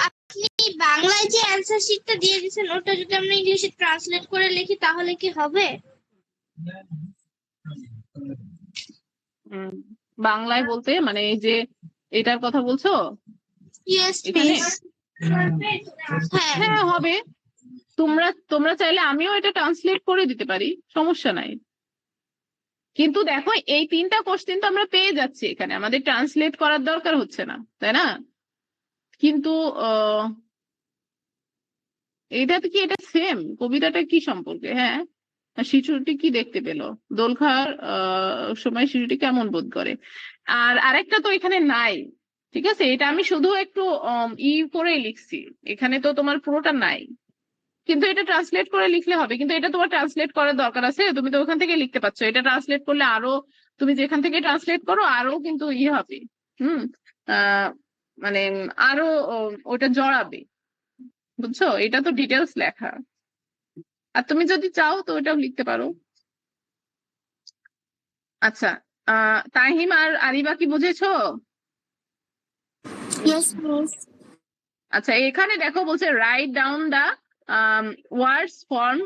আপনি বাংলায় যে অ্যান্সার শিটটা দিয়ে দিয়েছেন ওটা যদি আমরা ইংলিশে ট্রান্সলেট করে লিখি তাহলে কি হবে? বাংলায় বলতে মানে এই যে এটার কথা বলছো ইয়েস এখানে? মিস। হ্যাঁ। হ্যাঁ, হবে। তোমরা তোমরা চাইলে আমিও এটা ট্রান্সলেট করে দিতে পারি, সমস্যা নাই। কিন্তু দেখো এই 3টা কোশ্চেন তো আমরা পেয়ে যাচ্ছি এখানে, আমাদের ট্রান্সলেট করার দরকার হচ্ছে না, তাই না? কিন্তু এইটাতে কি এটা সেম, কবিতাটা কি সম্পর্কে? হ্যাঁ, শিশুটি কি দেখতে পেলো, দোল খাওয়ার সময় শিশুটি কেমন বোধ করে। আর আরেকটা তো এখানে নাই, ঠিক আছে, এটা আমি শুধু একটু করে লিখছি, এখানে তো তোমার পুরোটা নাই। কিন্তু এটা ট্রান্সলেট করে লিখলে হবে, কিন্তু এটা তোমার ট্রান্সলেট করার দরকার আছে, তুমি তো ওখান থেকে লিখতে পারছো। এটা ট্রান্সলেট করলে আরো, তুমি যেখান থেকে ট্রান্সলেট করো আরো কিন্তু হবে, হুম, মানে আরো ওটা জড়াবে, বুঝছো? এটা তো ডিটেলস লেখা, আর তুমি যদি চাও তো ওটাও লিখতে পারো। আচ্ছা, তাহিম আর আরিবা কি বুঝেছো? Yes miss. আচ্ছা, এখানে দেখো বলছে write down the words form,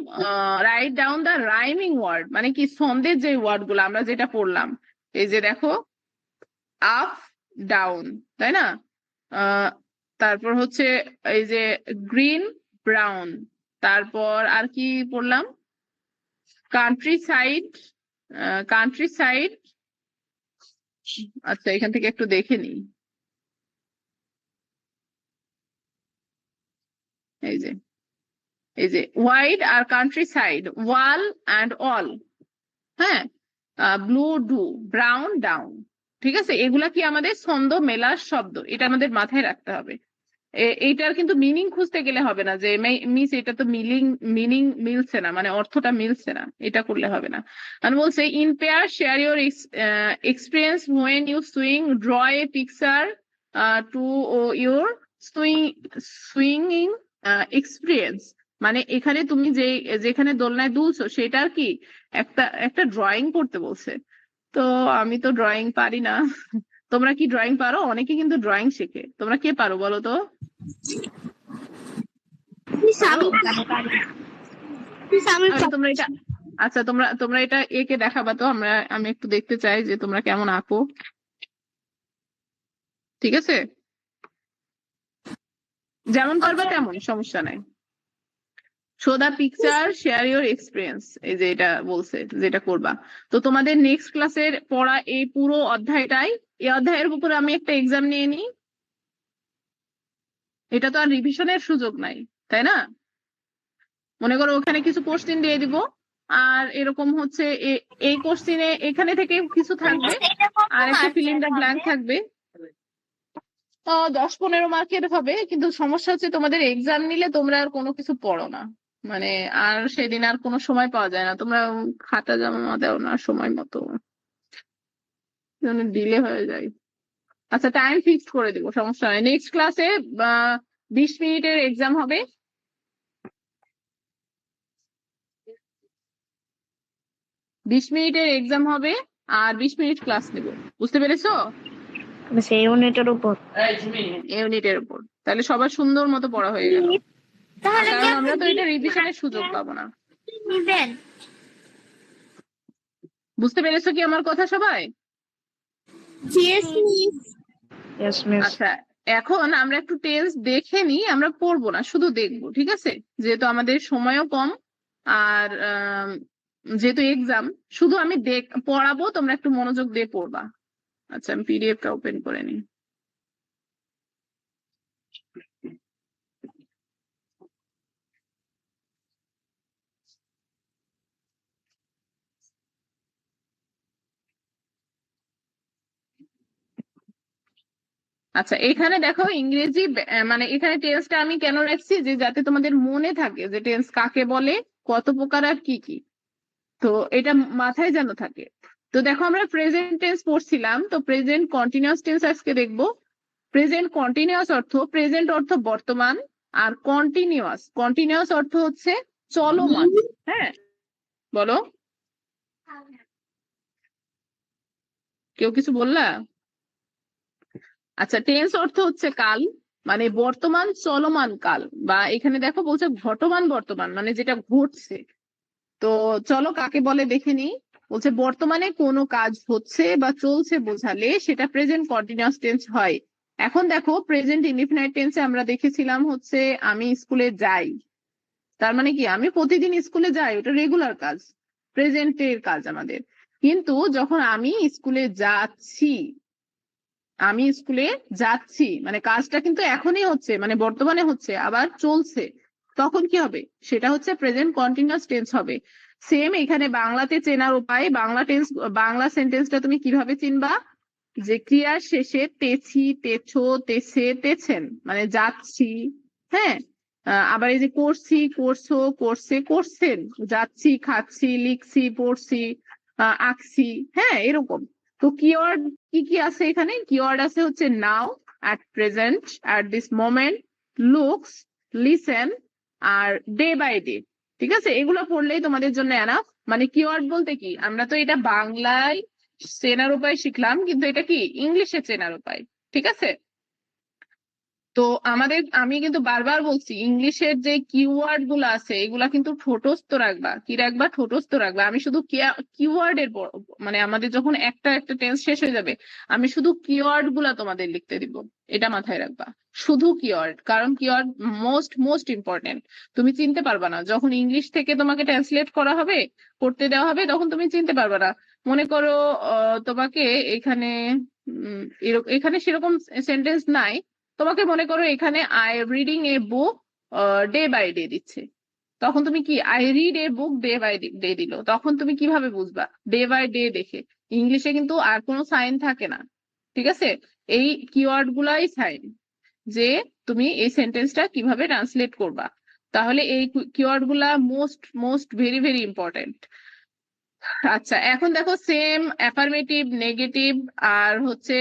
write down the rhyming word, মানে কি ছন্দের যে ওয়ার্ড গুলো আমরা যেটা পড়লাম, এই যে দেখো আপ ডাউন, তাই না? তারপর হচ্ছে এই যে গ্রিন ব্রাউন, তারপর আর কি পড়লাম, কান্ট্রি সাইড, কান্ট্রি সাইড। আচ্ছা, এখান থেকে একটু দেখে নিই, এই যে ওয়াইড আর countryside, wall and all, হ্যাঁ, ব্লু ডু, ব্রাউন ডাউন, ঠিক আছে, এগুলা কি আমাদের ছন্দ মেলার শব্দ, এটা আমাদের মাথায় রাখতে হবে। এইটার কিন্তু মিনিং খুঁজতে গেলে হবে না যে মিস এটা তো মিনিং মিলছে না, মানে অর্থটা মিলছে না, এটা করলে হবে না। আর বলছে in pair share your experience when you swing, draw a picture to your সুইংইং এক্সপিরিয়েন্স। মানে এখানে তুমি যেখানে দোলনায় দুলছো সেটার কি একটা একটা ড্রয়িং করতে বলছে। তো আমি তো ড্রয়িং পারি না। তোমরা কি ড্রয়িং পারো? অনেকে কিন্তু ড্রয়িং শেখে। তোমরা কে পারো বলো তো? পারো? আচ্ছা তোমরা এটা, আচ্ছা তোমরা এটা একে দেখাবা তো, আমি একটু দেখতে চাই যে তোমরা কেমন আঁকো। ঠিক আছে, যেমন পারবা তেমন, সমস্যা নাই। Show the picture share your experience, এই যে এটা বলছে যেটা করবা। তো তোমাদের নেক্সট ক্লাসের পড়া এই পুরো অধ্যায়টাই, এই অধ্যায়ের উপরে আমি একটা এক্সাম নিয়ে নিই। এটা তো আর রিভিশনের সুযোগ নাই, তাই না? মনে করো ওখানে কিছু কোশ্চেন দিয়ে দিব, আর এরকম হচ্ছে এই কোশ্চেনে এখানে থেকে কিছু থাকবে, আর একটা ফিল ইন দ্য ব্ল্যাঙ্ক থাকবে। 10-15 মার্কের হবে, কিন্তু সমস্যা হচ্ছে তোমাদের এক্সাম নিলে তোমরা আর কোনো কিছু পড়ো না, মানে আর সেদিন আর কোনো সময় পাওয়া যায় না, তোমরা খাতা জমা দাও না সময় মতো, ডিলে হয়ে যায়। আচ্ছা টাইম ফিক্সড করে দিব, সমস্যা নাই। নেক্সট ক্লাসে 20 মিনিটের এক্সাম হবে। 20 মিনিটের এক্সাম হবে আর 20 মিনিট ক্লাস নেব, বুঝতে পেরেছো? সেই ইউনিটের উপর। ইউনিটের উপর। তাহলে সবার সুন্দর মতো পড়া হয়ে গেল, তাহলে কারণ আমরা তো এটা রিভিশনের সুযোগ পাবো না। নিবেন? বুঝতে পেরেছো কি আমার কথা সবাই? Yes, miss. Yes miss. আচ্ছা এখন আমরা একটু টেন্স দেখে নিই, আমরা পড়বো না, শুধু দেখবো, ঠিক আছে? যেহেতু আমাদের সময়ও কম, আর যেহেতু এক্সাম, শুধু আমি পড়াবো, তোমরা একটু মনোযোগ দিয়ে পড়বা। আচ্ছা আমি পিডিএফটা ওপেন করে নিই। আচ্ছা এখানে দেখো ইংরেজি মানে এখানে টেন্সটা আমি কেন রাখছি, যে যাতে তোমাদের মনে থাকে যে টেন্স কাকে বলে, কত প্রকার আর কি কি, তো এটা মাথায় যেন থাকে। তো দেখো আমরা প্রেজেন্ট টেন্স পড়ছিলাম, তো প্রেজেন্ট কন্টিনিউয়াস টেন্স আজকে দেখবো। প্রেজেন্ট কন্টিনিউয়াস অর্থ, প্রেজেন্ট অর্থ বর্তমান, আর কন্টিনিউয়াস অর্থ হচ্ছে চলমান। হ্যাঁ বলো, কেউ কিছু বললা? আচ্ছা টেন্স অর্থ হচ্ছে কাল, মানে বর্তমান চলমান কাল, বা এখানে দেখো বলছে ঘটমান বর্তমান, মানে যেটা ঘটছে। তো চলো কাকে বলে দেখে নিই। বলছে বর্তমানে কোনো কাজ হচ্ছে বা চলছে বোঝালে সেটা প্রেজেন্ট কন্টিনিউয়াস টেন্স হয়। এখন দেখো প্রেজেন্ট ইনডিফিনাইট টেন্সে আমরা দেখেছিলাম হচ্ছে আমি স্কুলে যাই, তার মানে কি আমি প্রতিদিন স্কুলে যাই, ওটা রেগুলার কাজ, প্রেজেন্টের কাজ আমাদের। কিন্তু যখন আমি স্কুলে যাচ্ছি, আমি স্কুলে যাচ্ছি মানে কাজটা কিন্তু এখনই হচ্ছে, মানে বর্তমানে হচ্ছে, আবার চলছে, তখন কি হবে? সেটা হচ্ছে প্রেজেন্ট কন্টিনিউয়াস টেন্স হবে। সেম এখানে বাংলাতে চেনার উপায়, বাংলা সেন্টেন্সটা তুমি কিভাবে চিনবা? যে ক্রিয়ার শেষে তেছি, তেছো, তেছে, তেছেন, মানে যাচ্ছি। হ্যাঁ, আবার এই যে করছি, করছো, করছে, করছেন, যাচ্ছি, খাচ্ছি, লিখছি, পড়ছি, আঁকছি, হ্যাঁ এরকম। তো কিওয়ার্ড কি কি আছে এখানে? কিওয়ার্ড আছে হচ্ছে now, at present, at this moment, looks, listen, আর ডে বাই ডে। ঠিক আছে, এগুলো পড়লেই তোমাদের জন্য এনাফ। মানে কিওয়ার্ড বলতে কি, আমরা তো এটা বাংলায় চেনার উপায় শিখলাম, কিন্তু এটা কি ইংলিশে চেনার উপায়। ঠিক আছে, তো আমি কিন্তু বারবার বলছি ইংলিশের যে কিওয়ার্ড গুলো আছে এগুলা কিন্তু ঠোঁটস্থ রাখবা। কি রাখবা? ঠোঁটস্থ রাখবা। আমি শুধু কিওয়ার্ড এর মানে আমাদের যখন একটা একটা টেন্স শেষ হয়ে যাবে, আমি শুধু কিওয়ার্ড গুলা তোমাদের লিখতে দিব, এটা মাথায় রাখবা। শুধু কিওয়ার্ড, কারণ কিওয়ার্ড মোস্ট ইম্পর্টেন্ট। তুমি চিনতে পারবা না যখন ইংলিশ থেকে তোমাকে ট্রান্সলেট করা হবে, করতে দেওয়া হবে, তখন তুমি চিনতে পারবা না। মনে করো তোমাকে এখানে এখানে সেরকম সেন্টেন্স নাই, তোমাকে মনে করো এখানে I reading a book day by day দিচ্ছে, তখন তুমি কি I read a book day by day দিল, তখন তুমি কিভাবে বুঝবা? ডে বাই ডে দেখে। ইংলিশে কিন্তু আর কোনো সাইন থাকে না, ঠিক আছে? এই কিওয়ার্ড গুলাই সাইন যে তুমি এই সেন্টেন্সটা কিভাবে ট্রান্সলেট করবা। তাহলে এই কিওয়ার্ড গুলা most most very very important. আচ্ছা, এখন দেখো সেম, অ্যাফার্মেটিভ, নেগেটিভ আর হচ্ছে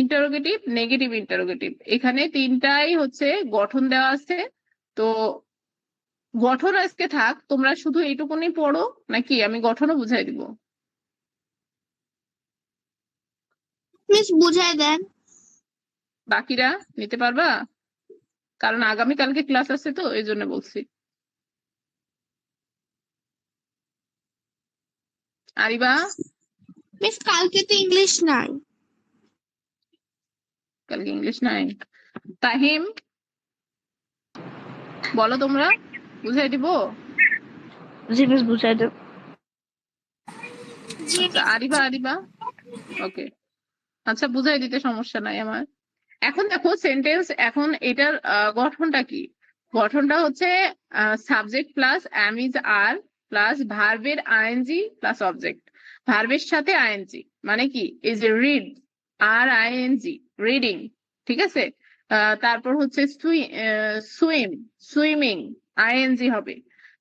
ইন্টারোগেটিভ, নেগেটিভ ইন্টারোগেটিভ, এখানে তিনটাই হচ্ছে গঠন দেওয়া আছে। তো গঠন আজকে থাক, তোমরা শুধু এইটুকুনি পড়ো নাকি আমি গঠনও বুঝাই দিব? মিস বুঝাই দেন। বাকিরা নিতে পারবা? কারণ আগামীকালকে ক্লাস আছে তো এই জন্য বলছি। আরিবা, মিস কালকে তো ইংলিশ নাই। কালকে ইংলিশ নাই। তাহিম, বলো তোমরা, বুঝাই দিব? জি মিস বুঝাই দেব। জি আচ্ছা, আরিবা, আরিবা, ওকে, আচ্ছা বুঝাই দিতে সমস্যা নাই আমার। এখন দেখো সেন্টেন্স, এখন এটার গঠনটা কি? গঠনটা হচ্ছে subject plus am is are plus ভার্বের আইএনজি প্লাস অবজেক্ট। ভার্বের সাথে আইএনজি মানে কি? এই যে রিড, আর আইএনজি, রিডিং, ঠিক আছে? তারপর হচ্ছে সুইম, সুইমিং, আইএনজি হবে।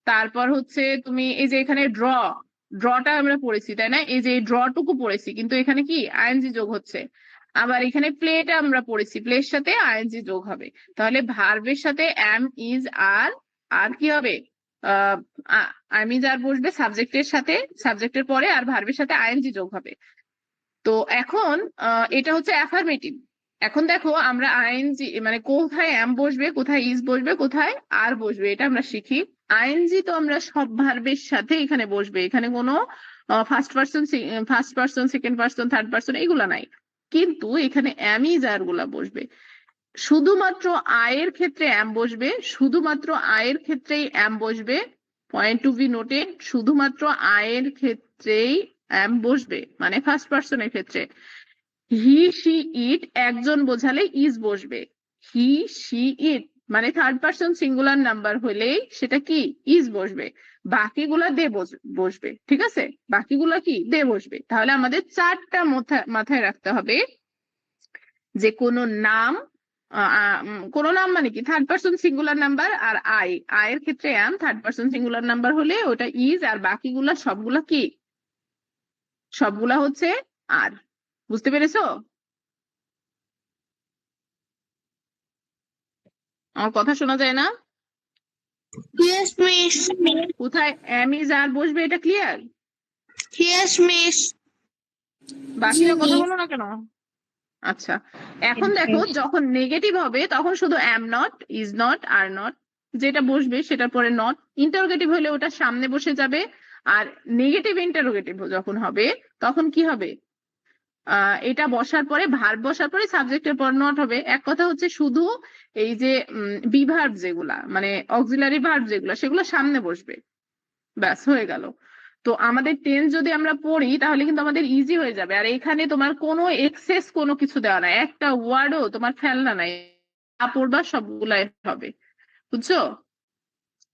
তারপর হচ্ছে তুমি এই যে এখানে ড্রটা আমরা পড়েছি তাই না? এই যে ড্রটুকু পড়েছি কিন্তু এখানে কি আইএনজি যোগ হচ্ছে। আবার এখানে প্লেটা আমরা পড়েছি, প্লের সাথে আইএনজি যোগ হবে। তাহলে ভার্বের সাথে এম ইজ আর, আর কি হবে? এম ইজ আর বসবে সাবজেক্টের সাথে, সাবজেক্টের পরে আর ভার্বের সাথে আইএনজি যোগ হবে। তো এখন এটা হচ্ছে অ্যাফার্মেটিভ। এখন দেখো আমরা আইএনজি মানে কোথায় এম বসবে, কোথায় ইজ বসবে, কোথায় আর বসবে, এটা আমরা শিখি। আইএনজি তো আমরা সব ভার্বের সাথে এখানে বসবে, এখানে কোনো first person, second person, third person এগুলা নাই। কিন্তু এখানে এম ইজ আর গুলা বসবে। শুধুমাত্র আয়ের ক্ষেত্রে এম বসবে, শুধুমাত্র আয়ের ক্ষেত্রেই এম বসবে। পয়েন্ট টু বি নোটেড, শুধুমাত্র আয়ের ক্ষেত্রেই এম বসবে, মানে ফার্স্ট পার্সনের ক্ষেত্রে। হি সি ইট একজন বোঝালে ইজ বসবে। হি সি ইট মানে থার্ড পার্সন সিঙ্গুলার নাম্বার হলেই সেটা কি ইজ বসবে। বাকিগুলা দে বসবে, ঠিক আছে? বাকিগুলা কি দে বসবে। তাহলে আমাদের চারটা মাথায় রাখতে হবে যে কোনো নাম, কোনো নাম মানে কি থার্ড পার্সন সিঙ্গুলার নাম্বার, আর আয়ের ক্ষেত্রে am, third person singular number হলে ওটা ইজ, আর বাকিগুলা সবগুলা কি? সবগুলা হচ্ছে আর। বুঝতে পেরেছো? আমার কথা শোনা যায় না? Yes miss. কোথায় এম ইজ আর বসবে এটা ক্লিয়ার? Yes miss. বাকিরা জি, কথা miss। বলো না কেন? আচ্ছা, এখন দেখো যখন নেগেটিভ হবে তখন শুধু am not, is not, are not যেটা বসবে সেটার পরে নট। ইন্টারোগেটিভ হলে ওটা সামনে বসে যাবে। আর নেগেটিভ ইন্টারোগেটিভ যখন হবে তখন কি হবে? এটা বসার পরে, ভার্ব বসার পরে সাবজেক্টের পর নট হবে। এক কথা হচ্ছে শুধু এই যে বি ভার্ব যেগুলা মানে অক্সিলারি ভার্ব যেগুলা সেগুলো সামনে বসবে, ব্যাস হয়ে গেল। তো আমাদের টেন্স যদি আমরা পড়ি তাহলে কিন্তু আমাদের ইজি হয়ে যাবে। আর এখানে তোমার কোনো এক্সেস কোনো কিছু দেওয়া নাই, একটা ওয়ার্ডও তোমার ফেলনা নাই, যা পড়বা সবগুলাই হবে। বুঝছো?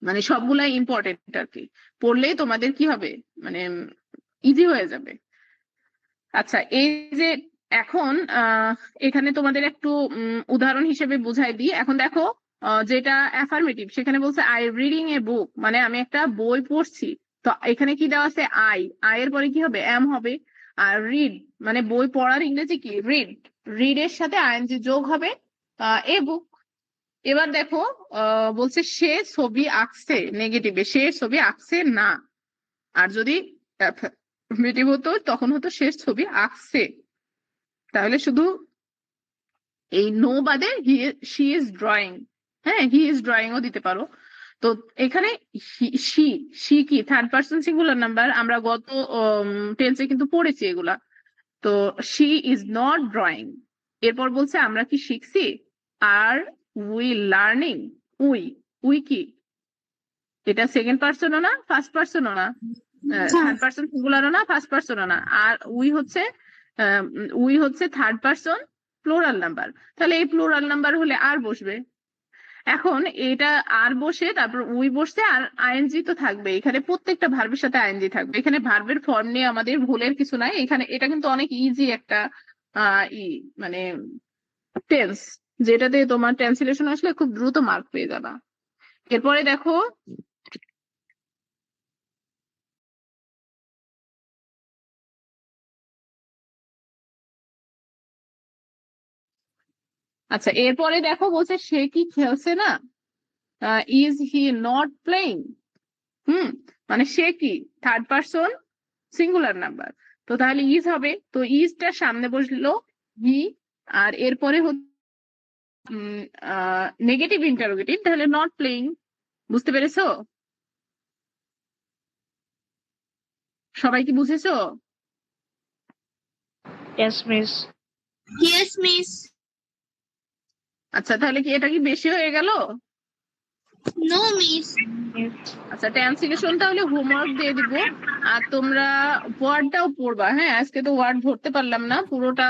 মানে সবগুলাই ইম্পর্টেন্ট আর কি, পড়লেই তোমাদের কি হবে মানে ইজি হয়ে যাবে। আচ্ছা, এই যে এখন এখানে তোমাদের একটু উদাহরণ হিসেবে বুঝাই দিই। এখন দেখো যেটা অ্যাফার্মেটিভ সেখানে বলছে আই রিডিং এ বুক, মানে আমি একটা বই পড়ছি। তো এখানে কি দেওয়া আছে? আয়ের পরে কি হবে? এম হবে। আর রিড মানে বই পড়ার ইংরেজি কি? রিড। রিড এর সাথে আইএনজি যোগ হবে, এ বুক। এবার দেখো বলছে সে ছবি আঁকছে, নেগেটিভে সে ছবি আঁকছে না। আর যদি অ্যাফার্মেটিভ হতো তখন হতো সে ছবি আঁকছে। তাহলে শুধু এই নো বাদে শি ইজ ড্রয়িং, হ্যাঁ হি ইজ ড্রয়িং ও দিতে পারো। তো এখানে শি, শি কি থার্ড পার্সন সিঙ্গুলার নাম্বার, আমরা গত টেন্সে কিন্তু পড়েছি এগুলা। তো শি ইজ নট ড্রয়িং। এরপর বলছে আমরা কি শিখছি? আর উই লার্নিং। উই কি? এটা সেকেন্ড পার্সনও না, ফার্স্ট পার্সনও না, থার্ড পার্সন সিঙ্গুলারও না, ফার্স্ট পার্সনও না। আর উই হচ্ছে থার্ড পার্সন প্লুরাল নাম্বার। তাহলে এই প্লুরাল নাম্বার হলে আর বসবে। এখন এটা আর বসে তারপর উই বসছে, আর আইএনজি তো থাকবে। এখানে প্রত্যেকটা ভার্বের সাথে আইএনজি থাকবে। এখানে ভার্বের ফর্ম নিয়ে আমাদের ভুলের কিছু নাই। এখানে এটা কিন্তু অনেক ইজি একটা ই মানে টেন্স, যেটাতে তোমার ট্রান্সলেশন আসলে খুব দ্রুত মার্ক পেয়ে যাবা। এরপরে দেখো আচ্ছা, এরপরে দেখো বলছে সে কি খেলছে না, ইজ হি নট প্লেইং। মানে সে কি থার্ড পারসন সিঙ্গুলার নাম্বার, তো তাহলে ইজ হবে, তো ইজটার সামনে বসলো হি, আর এরপরে হচ্ছে নেগেটিভ ইন্টারোগেটিভ, তাহলে নট প্লেইং। বুঝতে পেরেছো? সবাই কি বুঝেছো? Yes miss. Yes miss. আচ্ছা, তাহলে কি এটা কি বেশি হয়ে গেল? No miss. আচ্ছা, ট্রান্সলেশন তাহলে হোমওয়ার্ক দিয়ে দিব, আর তোমরা ওয়ার্ডটাও পড়বা। হ্যাঁ, আজকে তো ওয়ার্ড ধরতে পারলাম না, পুরোটা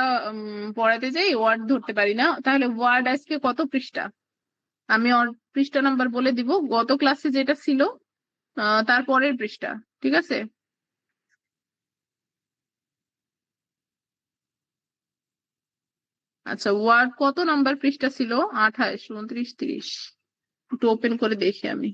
পড়াতে যাই ওয়ার্ড ধরতে পারি না। তাহলে ওয়ার্ড আজকে কত পৃষ্ঠা, আমি পৃষ্ঠা নাম্বার বলে দিব, গত ক্লাসে যেটা ছিল তারপরের পৃষ্ঠা। ঠিক আছে? আচ্ছা, ওয়ার্ড কত নাম্বার পৃষ্ঠা ছিল? 28, 29, 30। একটু ওপেন করে দেখি আমি।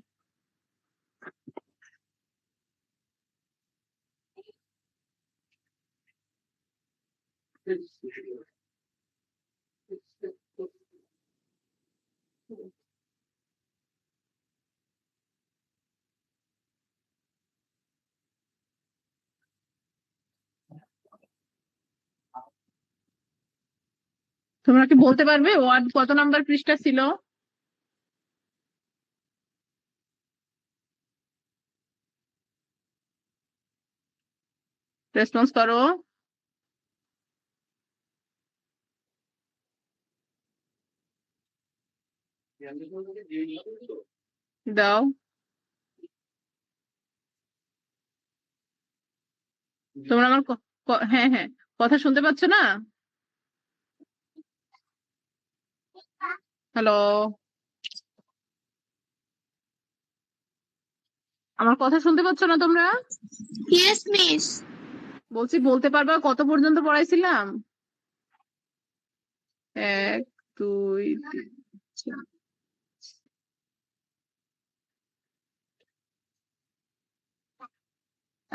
তোমরা কি বলতে পারবে ওয়ার্ড কত নাম্বার পৃষ্ঠা ছিল? রেসপন্স করো। দাও। তোমরা আমার হ্যাঁ হ্যাঁ, কথা শুনতে পাচ্ছ না? হ্যালো, আমার কথা শুনতে পাচ্ছ না তোমরা? Yes miss. বলছি বলতে পারবা কত পর্যন্ত পড়াইছিলাম? 1, 2, 3, 4।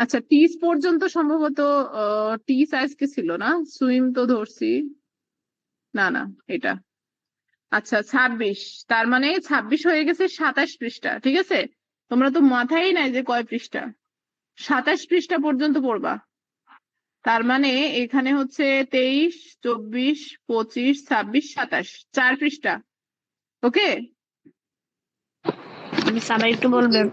আচ্ছা, টিস পর্যন্ত সম্ভবত টিস আজকে ছিল না, সুইম তো ধরছি। না না, এটা আচ্ছা 26, তার মানে 26 হয়ে গেছে 27 পৃষ্ঠা। ঠিক আছে, তোমরা তো মাথায় নাই যে কয় পৃষ্ঠা, 27 পৃষ্ঠা পর্যন্ত পড়বা। তার মানে এখানে হচ্ছে 23, 24, 25, 26, 27, 4 পৃষ্ঠা। ওকে, মিস আবার একটু বলবেন?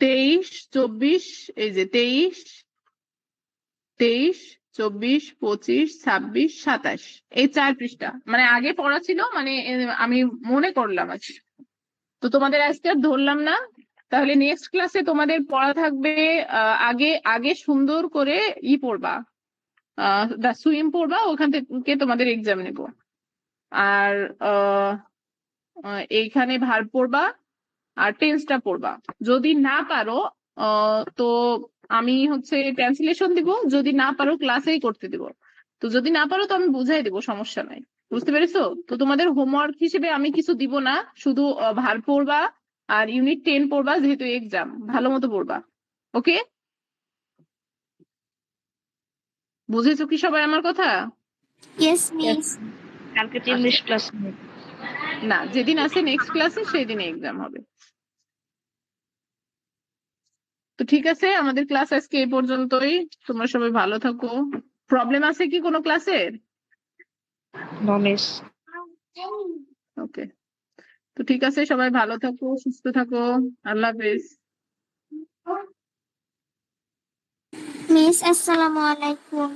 23, 24, এই যে 23, 24, 25, 26, 27, এই 4 পৃষ্ঠা মানে আগে পড়া ছিল, মানে আমি মনে করলাম আজকে। তো তোমাদের আজকে আর ধরলাম না। তাহলে নেক্সট ক্লাসে তোমাদের পড়া থাকবে আগে আগে সুন্দর করে পড়বা, দা সুইম পড়বা, ওখান থেকে তোমাদের এক্সাম নেব। আর এইখানে ভার্ব পড়বা আর টেন্সটা পড়বা। যদি না পারো তো আমি হচ্ছে ট্রান্সলেশন দিব, যদি না পারো ক্লাসেই করতে দিব। তো যদি না পারো তো আমি বুঝাই দিব, সমস্যা নাই। বুঝতে পেরেছো? তো তোমাদের হোমওয়ার্ক হিসেবে আমি কিছু দিব না, শুধু ভার্ব পড়বা আর ইউনিট 10 পড়বা, যেহেতু এক্সাম ভালো মতো পড়বা। ওকে, বুঝেছো কি সবাই আমার কথা? Yes miss. কালকে তো ইংলিশ ক্লাস নেই। না, যেদিন আছে নেক্সট ক্লাসে সেদিন এক্সাম হবে। তো ঠিক আছে, আমাদের ক্লাস আজকে এই পর্যন্তই। তোমরা সবাই ভালো থাকো। প্রবলেম আছে কি কোনো ক্লাসের? No miss. ওকে, তো ঠিক আছে, সবাই ভালো থাকো, সুস্থ থাকো। আল্লাহ হাফেজ। মিস আসসালামু আলাইকুম।